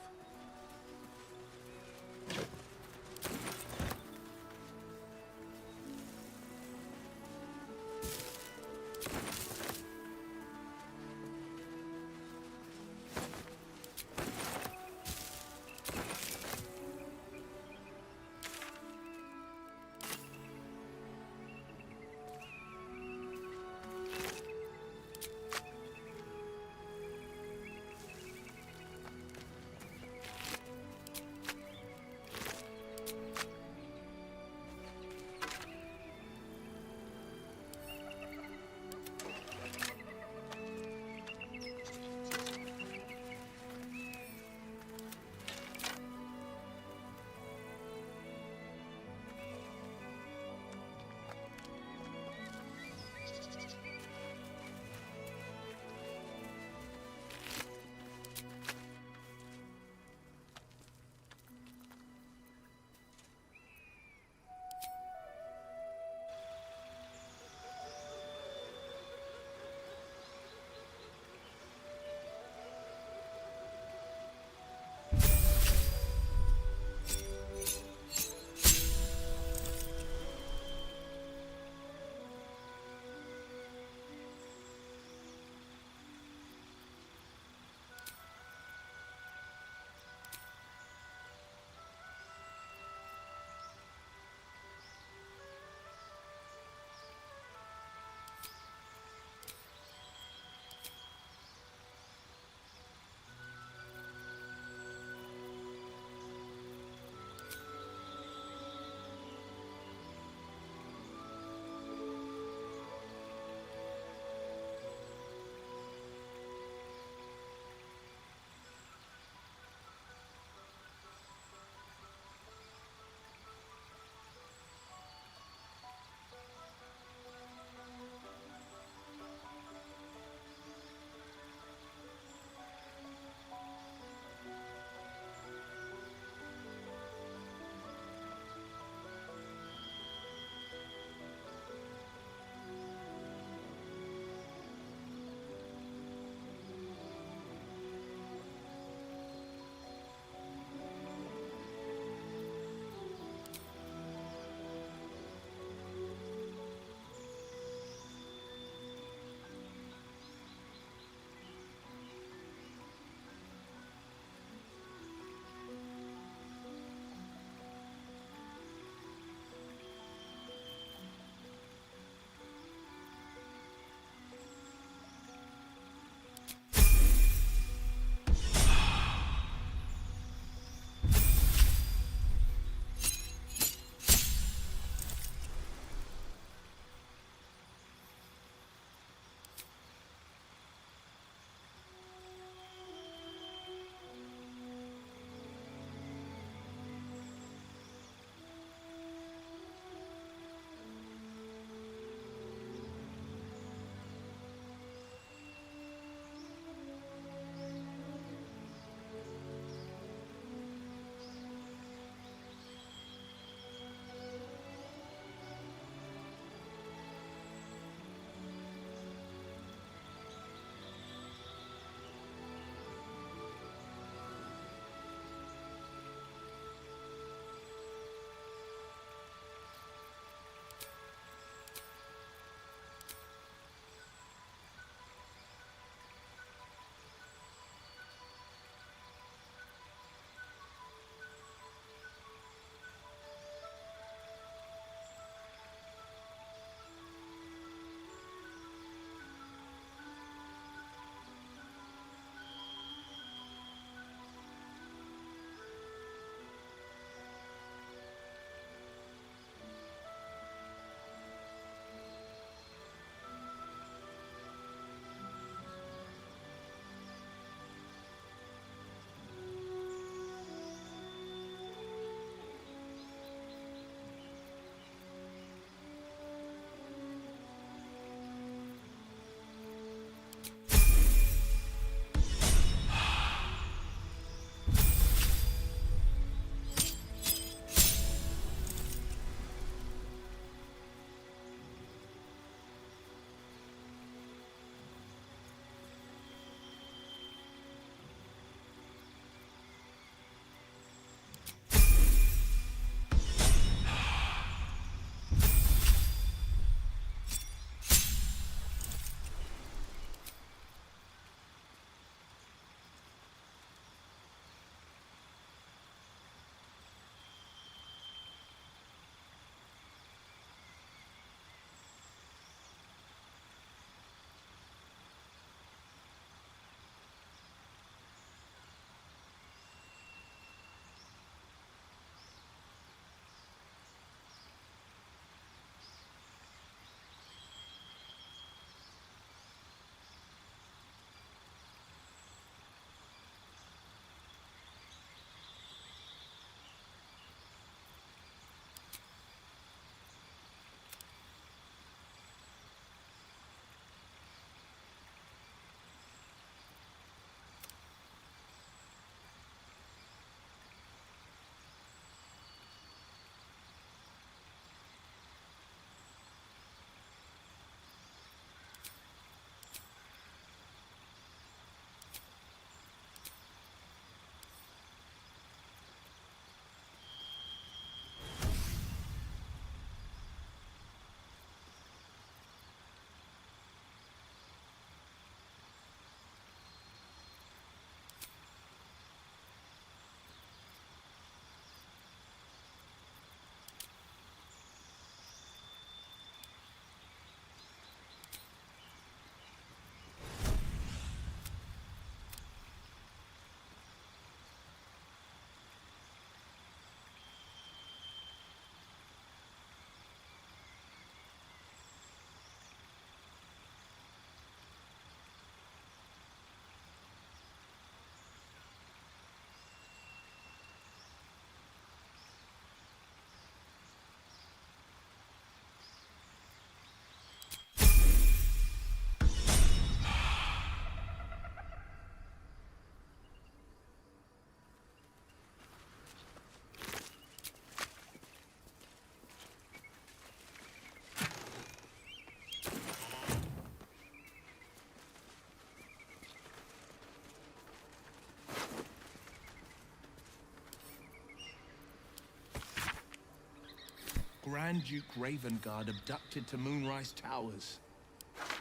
Grand Duke Ravengard abducted to Moonrise Towers.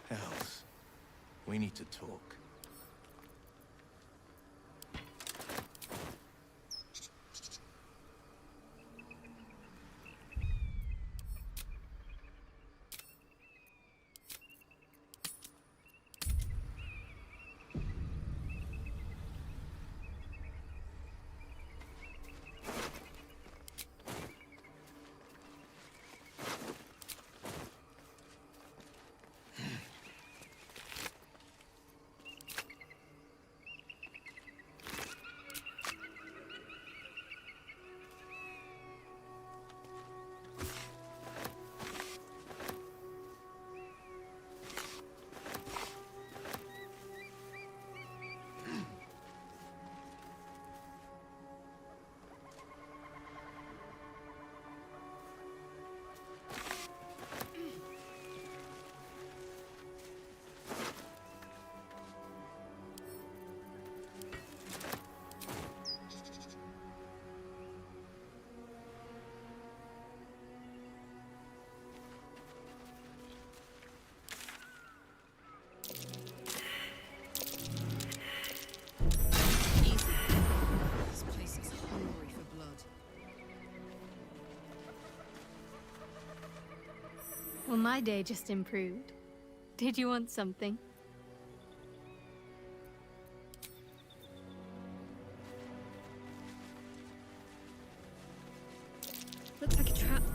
Hells, we need to talk. Well, my day just improved. Did you want something? Looks like a trap there.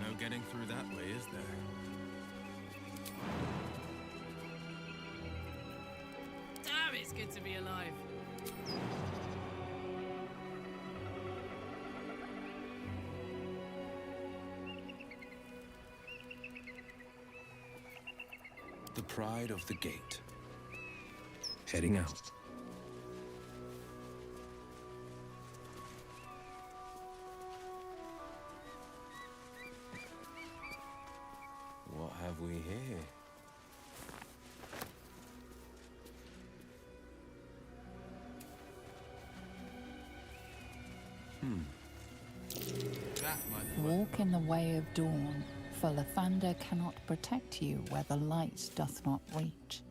No getting through that way, is there? Damn, it's good to be alive. The pride of the gate. Heading out. What have we here? Walk in the way of dawn, for Lathander cannot protect you where the light doth not reach.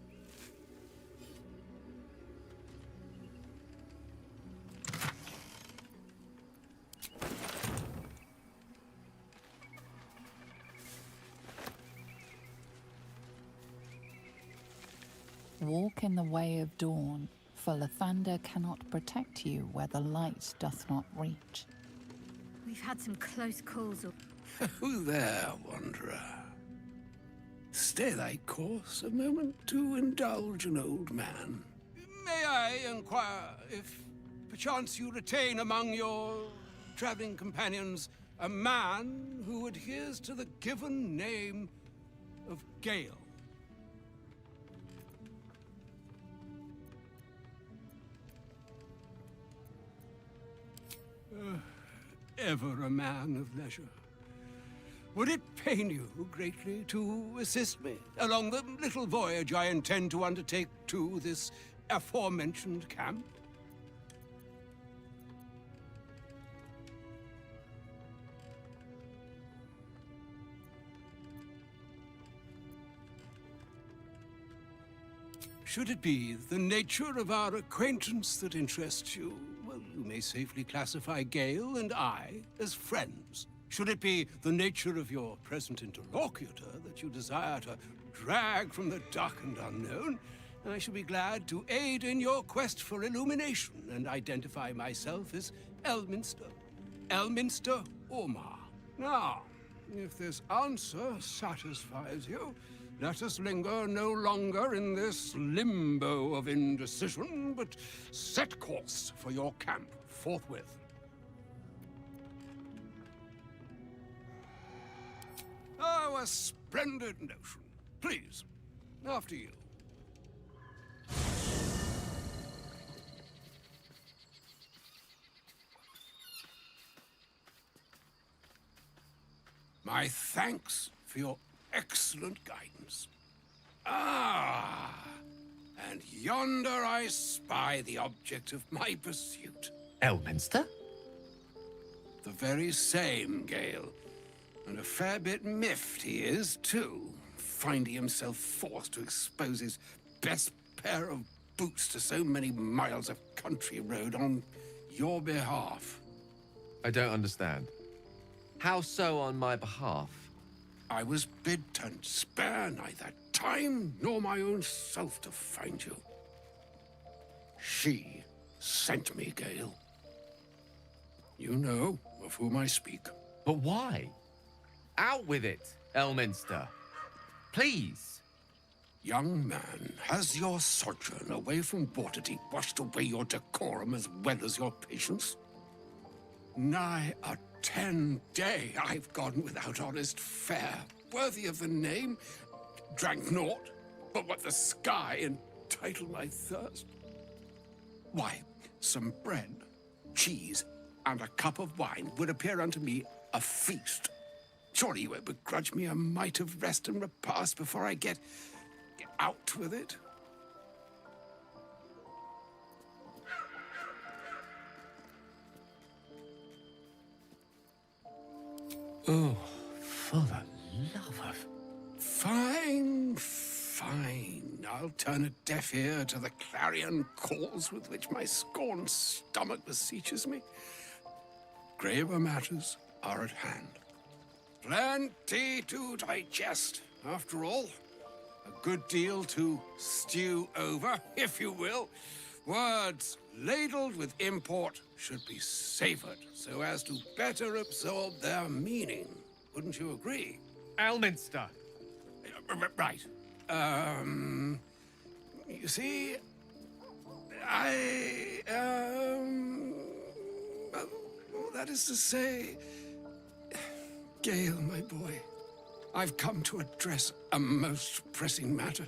Walk in the way of dawn, for Lathander cannot protect you where the light doth not reach. We've had some close calls. Who there, wanderer? Stay thy course a moment to indulge an old man. May I inquire if perchance you retain among your traveling companions a man who adheres to the given name of Gale. Ever a man of leisure. Would it pain you greatly to assist me along the little voyage I intend to undertake to this aforementioned camp? Should it be the nature of our acquaintance that interests you, well, you may safely classify Gale and I as friends. Should it be the nature of your present interlocutor that you desire to drag from the dark and unknown, I shall be glad to aid in your quest for illumination and identify myself as Elminster. Elminster Omar. Now, if this answer satisfies you, let us linger no longer in this limbo of indecision, but set course for your camp forthwith. Oh, a splendid notion. Please, after you. My thanks for your excellent guidance. Ah, and yonder I spy the object of my pursuit. Elminster? The very same, Gale. And a fair bit miffed he is, too, finding himself forced to expose his best pair of boots to so many miles of country road on your behalf. I don't understand. How so on my behalf? I was bid to spare neither time nor my own self to find you. She sent me, Gale. You know of whom I speak. But why? Out with it, Elminster. Please. Young man, has your sojourn away from Waterdeep washed away your decorum as well as your patience? Nigh a 10-day I've gone without honest fare, worthy of the name, drank naught but what the sky entitled my thirst. Why, some bread, cheese, and a cup of wine would appear unto me a feast. Surely you won't begrudge me a mite of rest and repast before I get out with it? Oh, for the love of... Fine, fine. I'll turn a deaf ear to the clarion calls with which my scorned stomach beseeches me. Graver matters are at hand. Plenty to digest, after all. A good deal to stew over, if you will. Words ladled with import should be savored so as to better absorb their meaning. Wouldn't you agree? Elminster. Right. You see, well, that is to say, Gale, my boy, I've come to address a most pressing matter.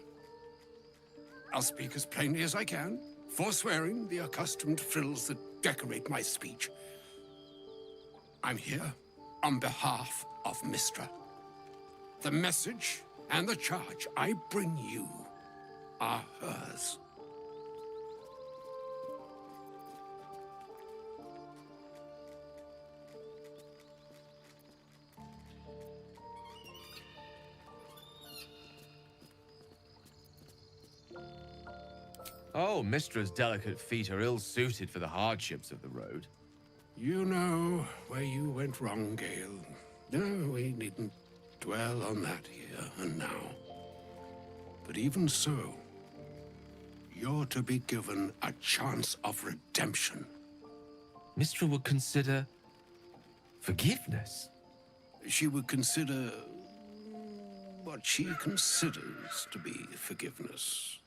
I'll speak as plainly as I can, forswearing the accustomed frills that decorate my speech. I'm here on behalf of Mystra. The message and the charge I bring you are hers. Oh, Mystra's delicate feet are ill-suited for the hardships of the road. You know where you went wrong, Gale. No, we needn't dwell on that here and now. But even so, you're to be given a chance of redemption. Mystra would consider... forgiveness? She would consider... what she considers to be forgiveness.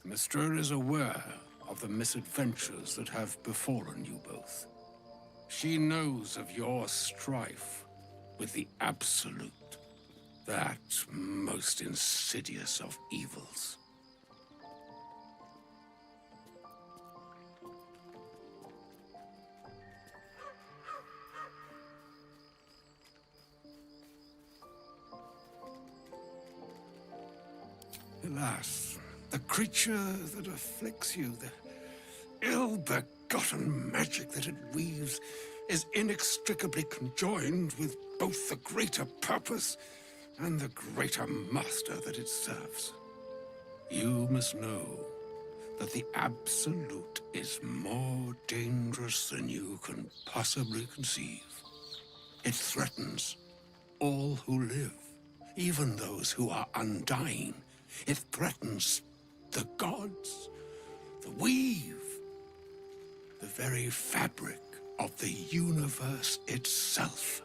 Mystra is aware of the misadventures that have befallen you both. She knows of your strife with the Absolute, that most insidious of evils. Alas, the creature that afflicts you, the ill-begotten magic that it weaves, is inextricably conjoined with both the greater purpose and the greater master that it serves. You must know that the Absolute is more dangerous than you can possibly conceive. It threatens all who live, even those who are undying. It threatens the gods, the weave, the very fabric of the universe itself.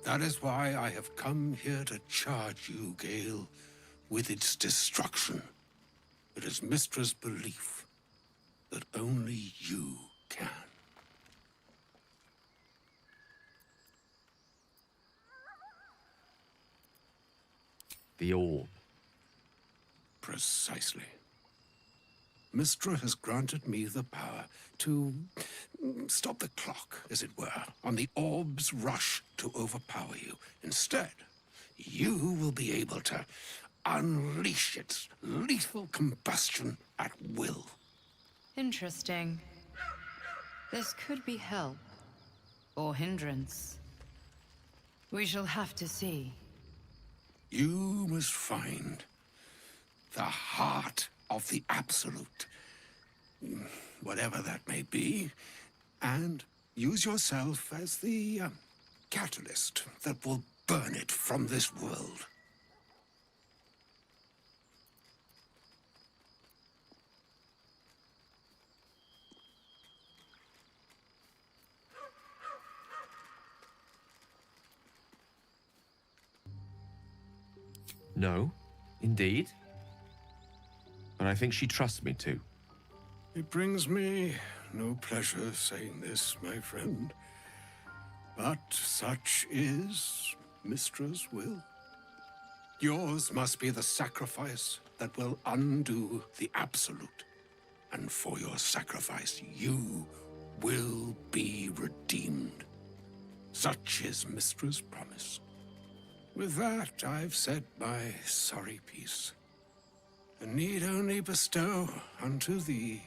That is why I have come here to charge you, Gale, with its destruction. It is Mystra's belief that only you can. The orb. Precisely. Mystra has granted me the power to stop the clock, as it were, on the orb's rush to overpower you. Instead, you will be able to unleash its lethal combustion at will. Interesting. This could be help. Or hindrance. We shall have to see. You must find the heart of the Absolute, whatever that may be, and use yourself as the catalyst that will burn it from this world. No, indeed. But I think she trusts me too. It brings me no pleasure saying this, my friend. But such is Mystra's will. Yours must be the sacrifice that will undo the Absolute. And for your sacrifice, you will be redeemed. Such is Mystra's promise. With that, I've said my sorry piece, and need only bestow unto thee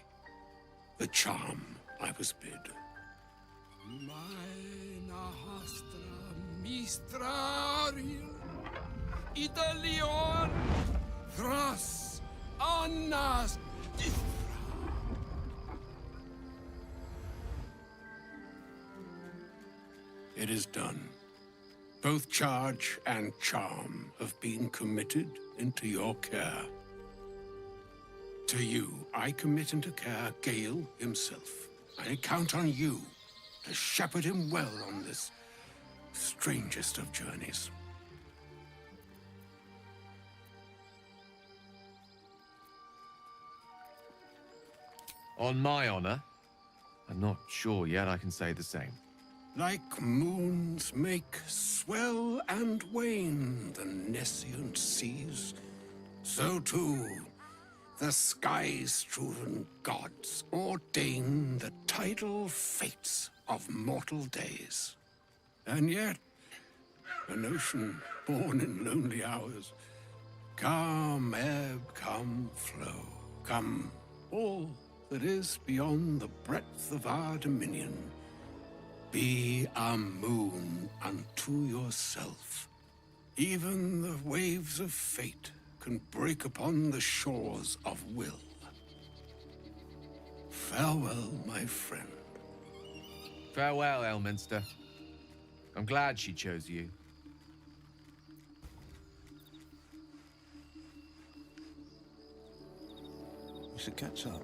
the charm I was bid. Mina hastra mistrarium Idalion Thras Annas It is done. Both charge and charm have been committed into your care. To you, I commit into care Gale himself. I count on you to shepherd him well on this strangest of journeys. On my honor, I'm not sure yet I can say the same. Like moons make swell and wane the nescient seas, so too the sky-strewn gods ordain the tidal fates of mortal days. And yet, an ocean born in lonely hours, come ebb, come flow, come all that is beyond the breadth of our dominion. Be a moon unto yourself. Even the waves of fate can break upon the shores of will. Farewell, my friend. Farewell, Elminster. I'm glad she chose you. We should catch up.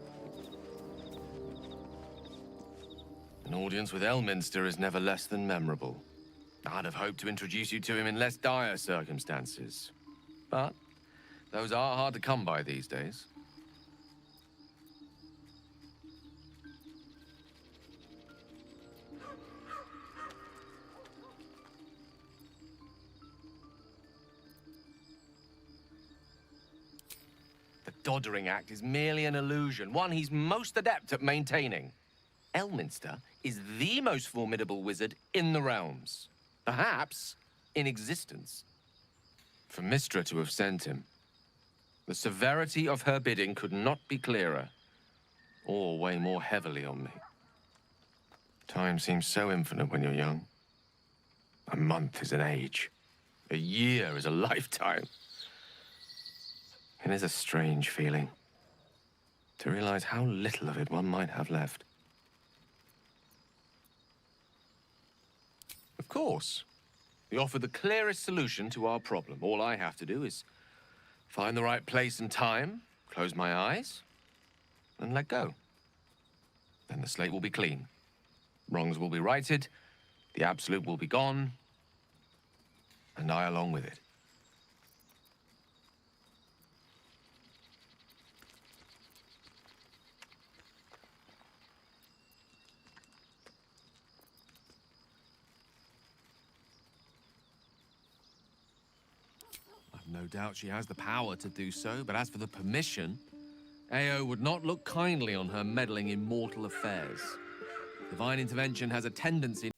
An audience with Elminster is never less than memorable. I'd have hoped to introduce you to him in less dire circumstances. But those are hard to come by these days. doddering act is merely an illusion, one he's most adept at maintaining. Elminster is the most formidable wizard in the realms, perhaps in existence. For Mystra to have sent him, the severity of her bidding could not be clearer, or weigh more heavily on me. Time seems so infinite when you're young. A month is an age. A year is a lifetime. It is a strange feeling to realize how little of it one might have left. Of course, we offer the clearest solution to our problem. All I have to do is find the right place and time, close my eyes, and let go. Then the slate will be clean. Wrongs will be righted, the absolute will be gone, and I along with it. I've no doubt she has the power to do so, but as for the permission, Ao would not look kindly on her meddling in mortal affairs. Divine intervention has a tendency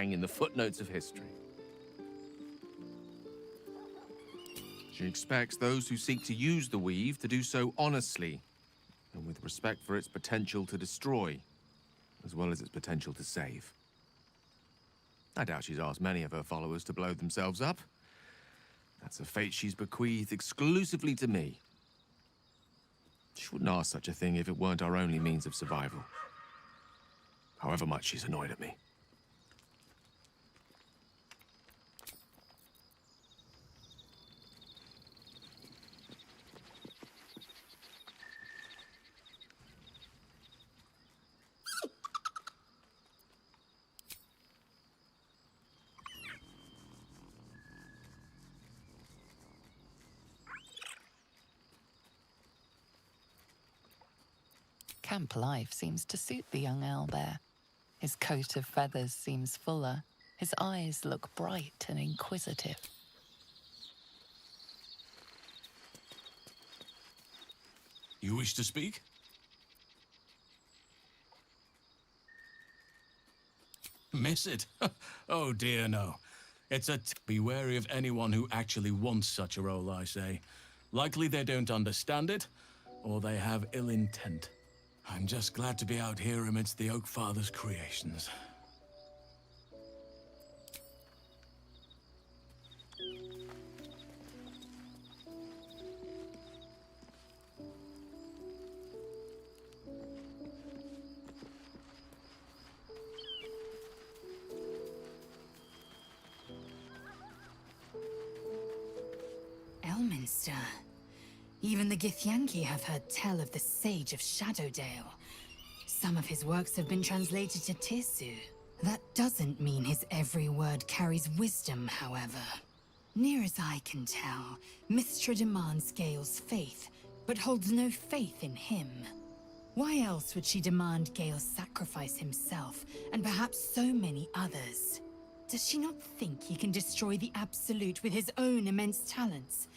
bang in the footnotes of history. She expects those who seek to use the weave to do so honestly, and with respect for its potential to destroy, as well as its potential to save. I doubt she's asked many of her followers to blow themselves up. That's a fate she's bequeathed exclusively to me. She wouldn't ask such a thing if it weren't our only means of survival. However much she's annoyed at me. Camp life seems to suit the young owlbear. His coat of feathers seems fuller. His eyes look bright and inquisitive. You wish to speak? Miss it? Oh dear, no. It's be wary of anyone who actually wants such a role, I say. Likely they don't understand it, or they have ill intent. I'm just glad to be out here amidst the Oak Father's creations. Elminster. Even the Githyanki have heard tell of the Sage of Shadowdale. Some of his works have been translated to Tirsu. That doesn't mean his every word carries wisdom, however. Near as I can tell, Mystra demands Gale's faith, but holds no faith in him. Why else would she demand Gale sacrifice himself, and perhaps so many others? Does she not think he can destroy the Absolute with his own immense talents?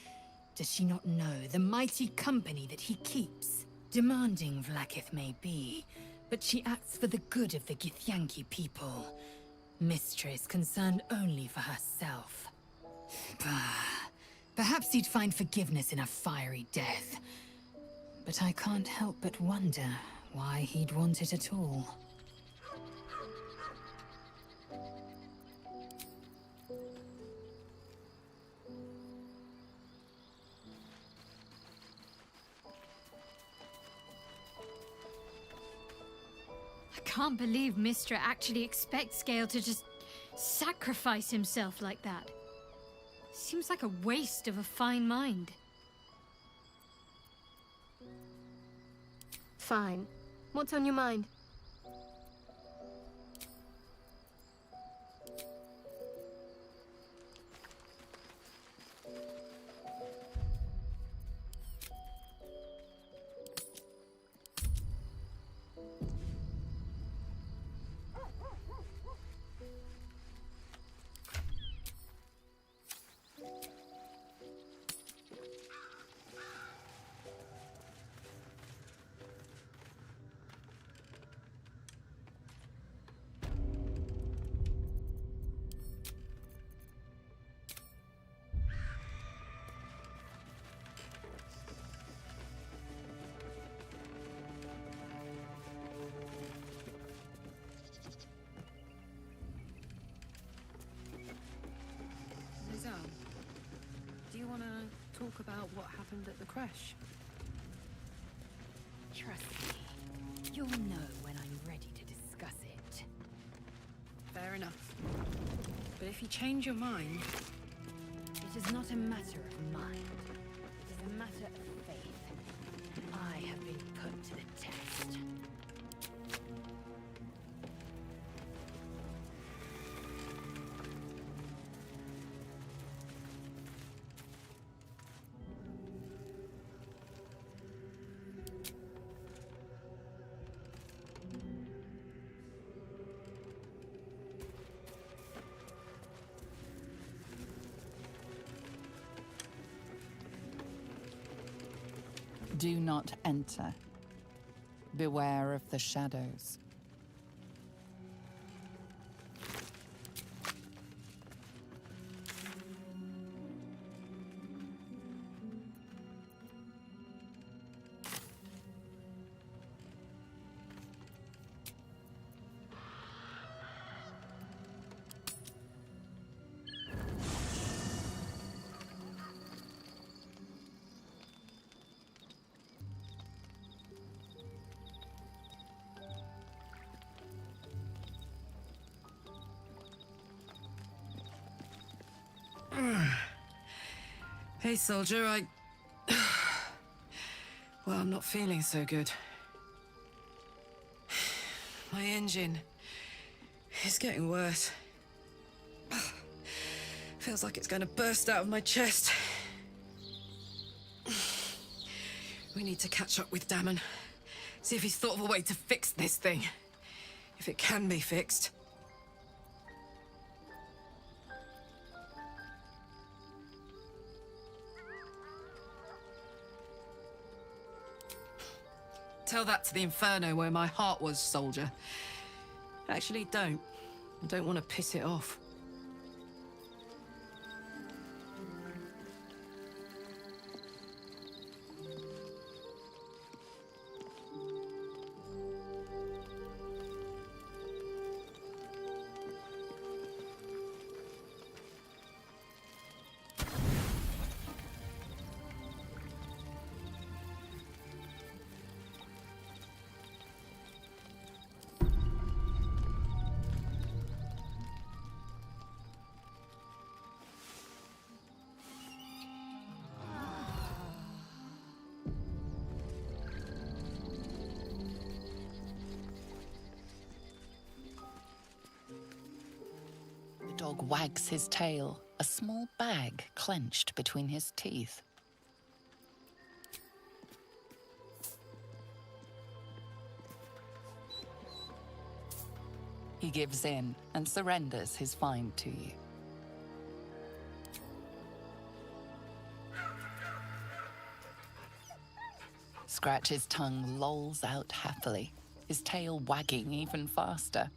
Does she not know the mighty company that he keeps? Demanding Vlaakith may be, but she acts for the good of the Githyanki people. Mystra is concerned only for herself. Perhaps he'd find forgiveness in a fiery death. But I can't help but wonder why he'd want it at all. I can't believe Mystra actually expects Gale to just sacrifice himself like that. Seems like a waste of a fine mind. Fine. What's on your mind? Do you want to talk about what happened at the crèche? Trust me, you'll know when I'm ready to discuss it. Fair enough. But if you change your mind... It is not a matter of mind. It is a matter of faith. I have been put to the test. Do not enter. Beware of the shadows. Hey, soldier, well, I'm not feeling so good. My engine is getting worse. Feels like it's going to burst out of my chest. We need to catch up with Damon. See if he's thought of a way to fix this thing. If it can be fixed. Tell that to the Inferno where my heart was, soldier. Actually, don't. I don't want to piss it off. The dog wags his tail, a small bag clenched between his teeth. He gives in and surrenders his find to you. Scratch's tongue lolls out happily, his tail wagging even faster.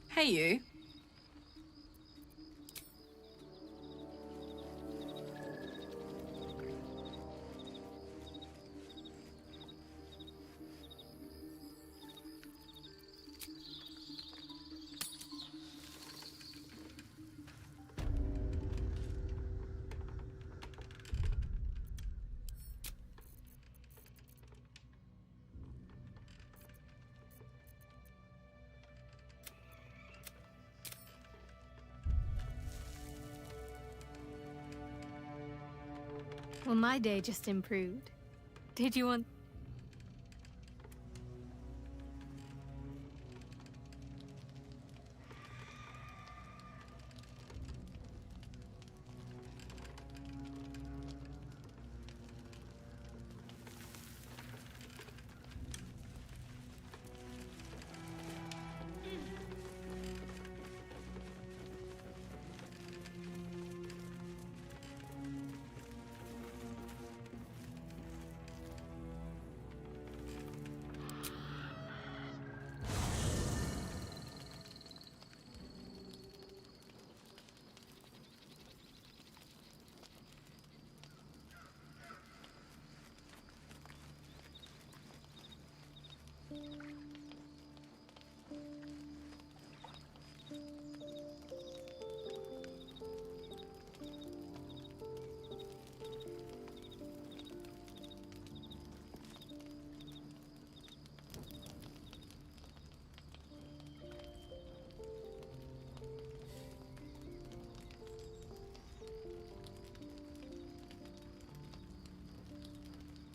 Hey, you. Well, my day just improved. Did you want...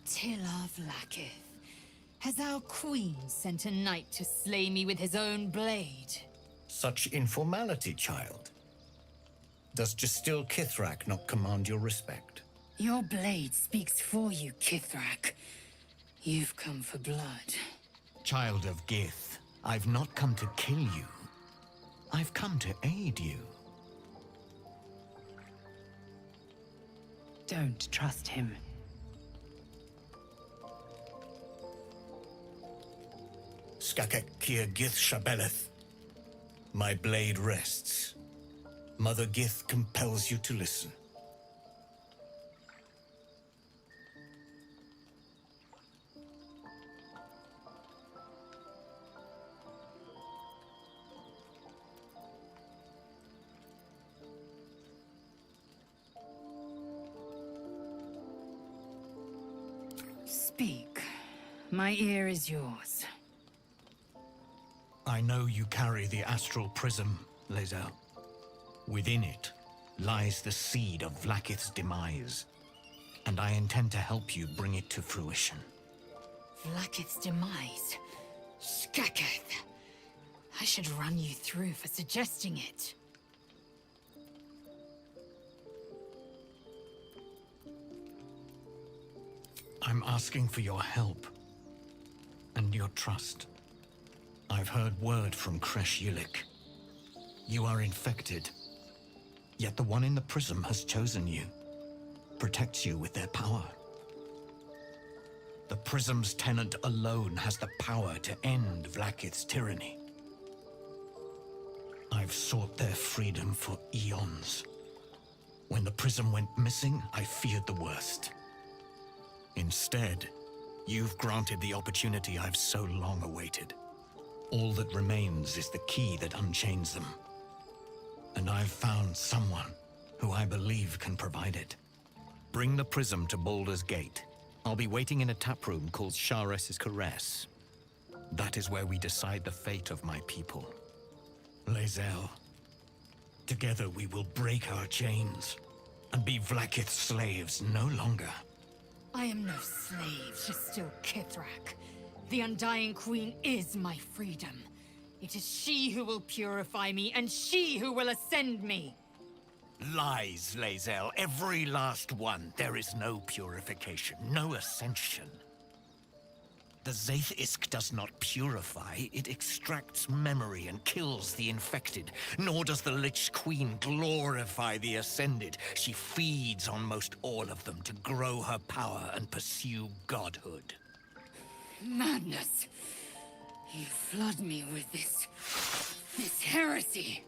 Tila Vlaakith, has our queen sent a knight to slay me with his own blade? Such informality, child. Does Justil Kithrak not command your respect? Your blade speaks for you, Kithrak. You've come for blood. Child of Gith, I've not come to kill you. I've come to aid you. Don't trust him. Skakek Kia Gith Shabeleth. My blade rests. Mother Gith compels you to listen. Speak, My ear is yours. I know you carry the Astral Prism, Lae'zel. Within it lies the seed of Vlaakith's demise, and I intend to help you bring it to fruition. Vlaakith's demise? Skaketh! I should run you through for suggesting it. I'm asking for your help and your trust. I've heard word from Crèche Ulick. You are infected, yet the one in the prism has chosen you, protects you with their power. The prism's tenant alone has the power to end Vlaakith's tyranny. I've sought their freedom for eons. When the prism went missing, I feared the worst. Instead, you've granted the opportunity I've so long awaited. All that remains is the key that unchains them. And I've found someone who I believe can provide it. Bring the prism to Baldur's Gate. I'll be waiting in a taproom called Sharess's Caress. That is where we decide the fate of my people. Lae'zel, together we will break our chains and be Vlaakith's slaves no longer. I am no slave to still Kithrak. The Undying Queen is my freedom. It is she who will purify me, and she who will ascend me. Lies, Lae'zel, every last one. There is no purification, no ascension. The Zaith Isk does not purify, it extracts memory and kills the infected. Nor does the Lich Queen glorify the ascended. She feeds on most all of them to grow her power and pursue godhood. Madness! You flood me with this heresy.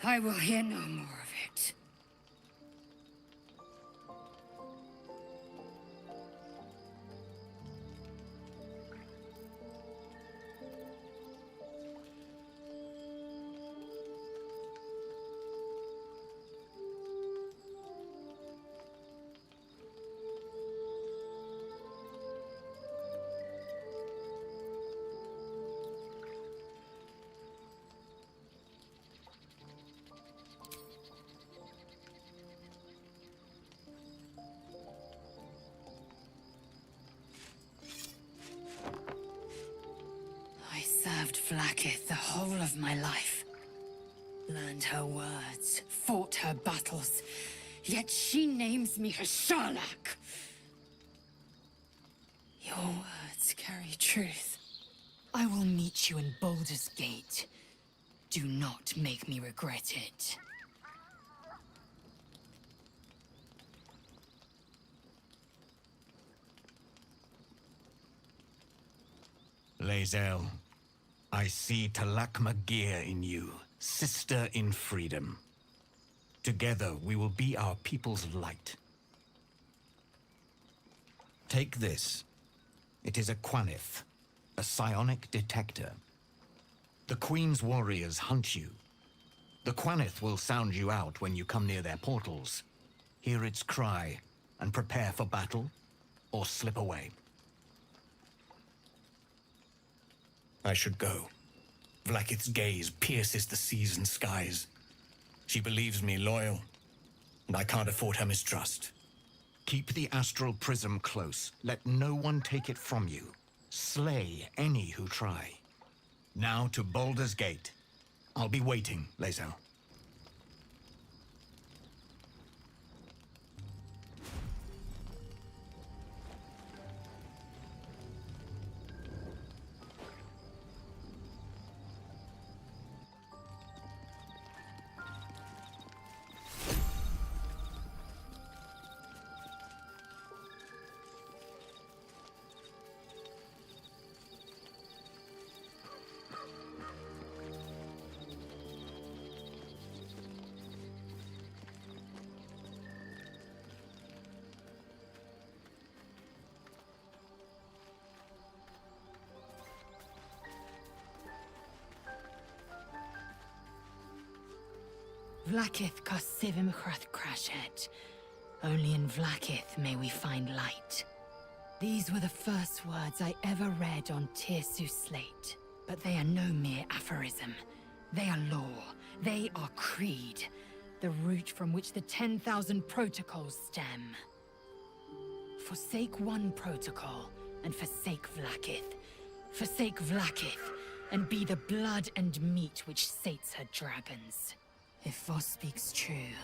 I will hear no more of it. Served Vlaakith the whole of my life. Learned her words, fought her battles, yet she names me her Sharlak. Your words carry truth. I will meet you in Baldur's Gate. Do not make me regret it. Lae'zel, I see Talak Magir in you, sister in freedom. Together, we will be our people's light. Take this. It is a Quanith, a psionic detector. The Queen's warriors hunt you. The Quanith will sound you out when you come near their portals. Hear its cry, and prepare for battle, or slip away. I should go. Vlaakith's gaze pierces the seas and skies. She believes me loyal, and I can't afford her mistrust. Keep the Astral Prism close. Let no one take it from you. Slay any who try. Now to Baldur's Gate. I'll be waiting, Lae'zel. Vlaakith Kosivim Crashet. Only in Vlaakith may we find light. These were the first words I ever read on Tirsu slate. But they are no mere aphorism. They are law. They are creed. The root from which the 10,000 protocols stem. Forsake one protocol, and forsake Vlaakith. Forsake Vlaakith, and be the blood and meat which sates her dragons. If Voss speaks true,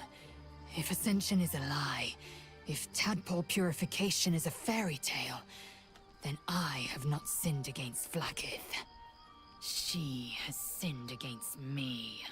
if Ascension is a lie, if tadpole purification is a fairy tale, then I have not sinned against Vlaakith. She has sinned against me.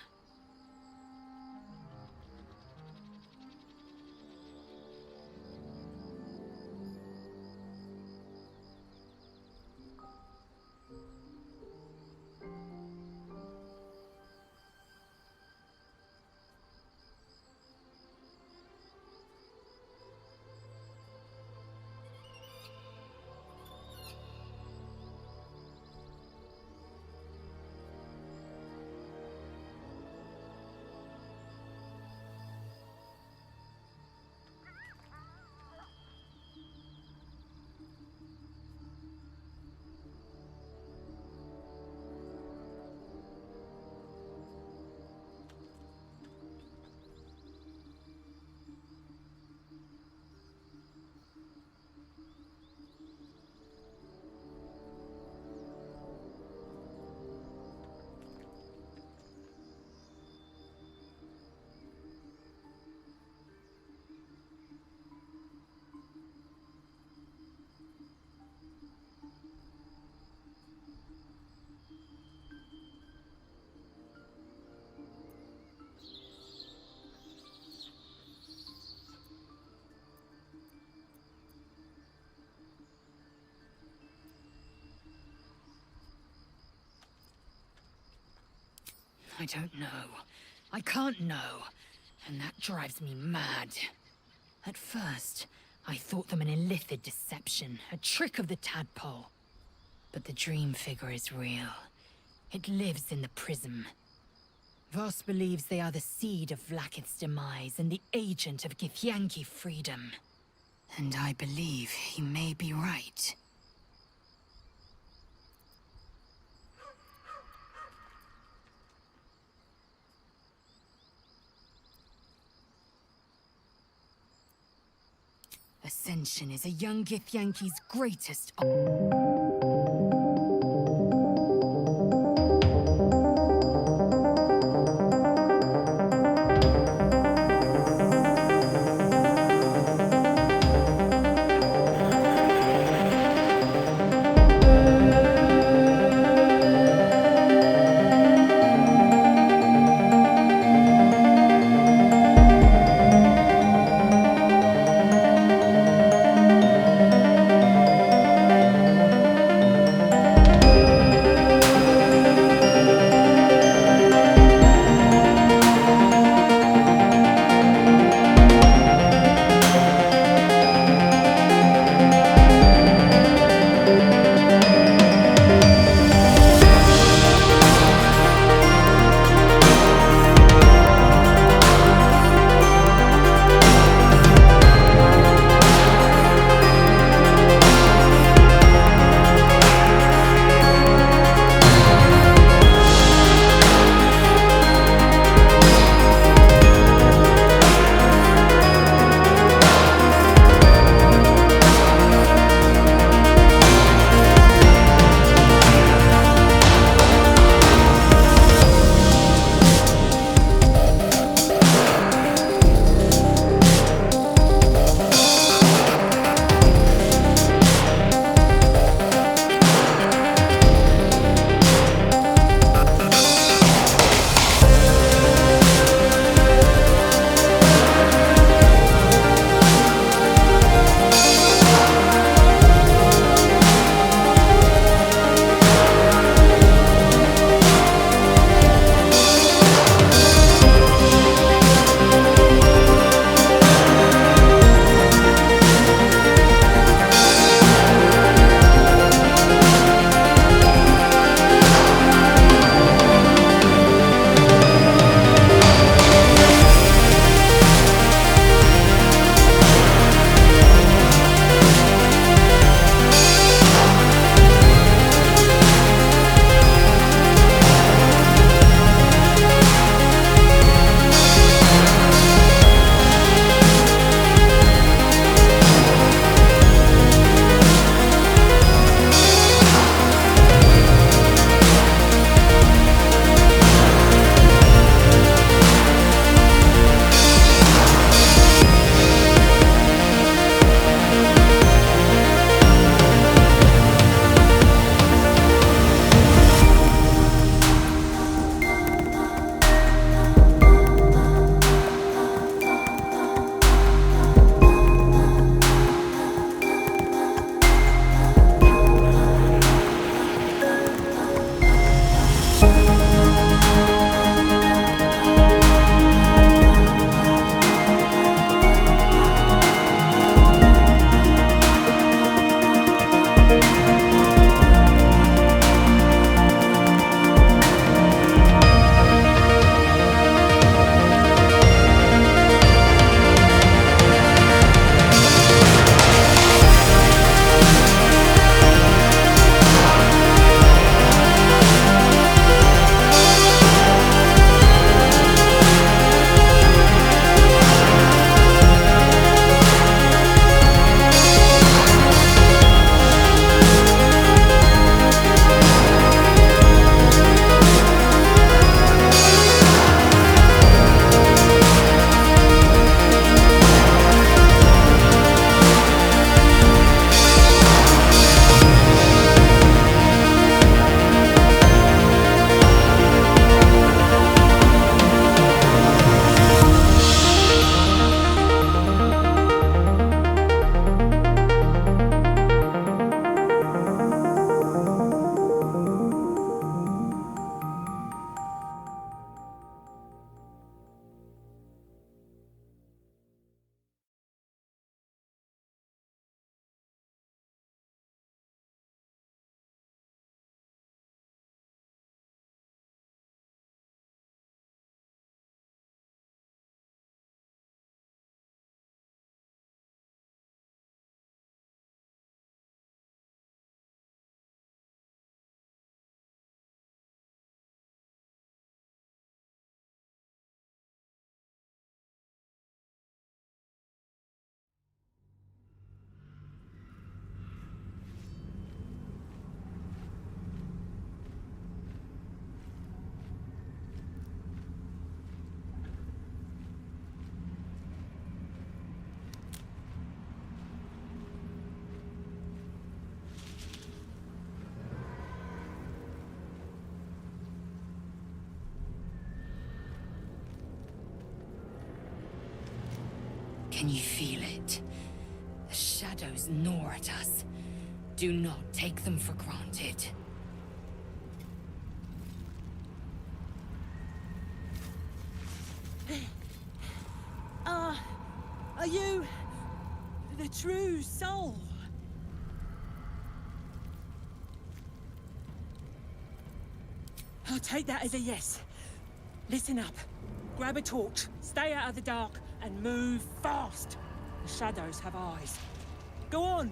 I don't know. I can't know. And that drives me mad. At first, I thought them an illithid deception, a trick of the tadpole. But the dream figure is real. It lives in the Prism. Voss believes they are the seed of Vlaakith's demise and the agent of Githyanki freedom. And I believe he may be right. Ascension is a young Githyanki's greatest... Can you feel it? The shadows gnaw at us. Do not take them for granted. Are you the true soul? I'll take that as a yes. Listen up. Grab a torch, stay out of the dark, and move fast. The shadows have eyes. Go on,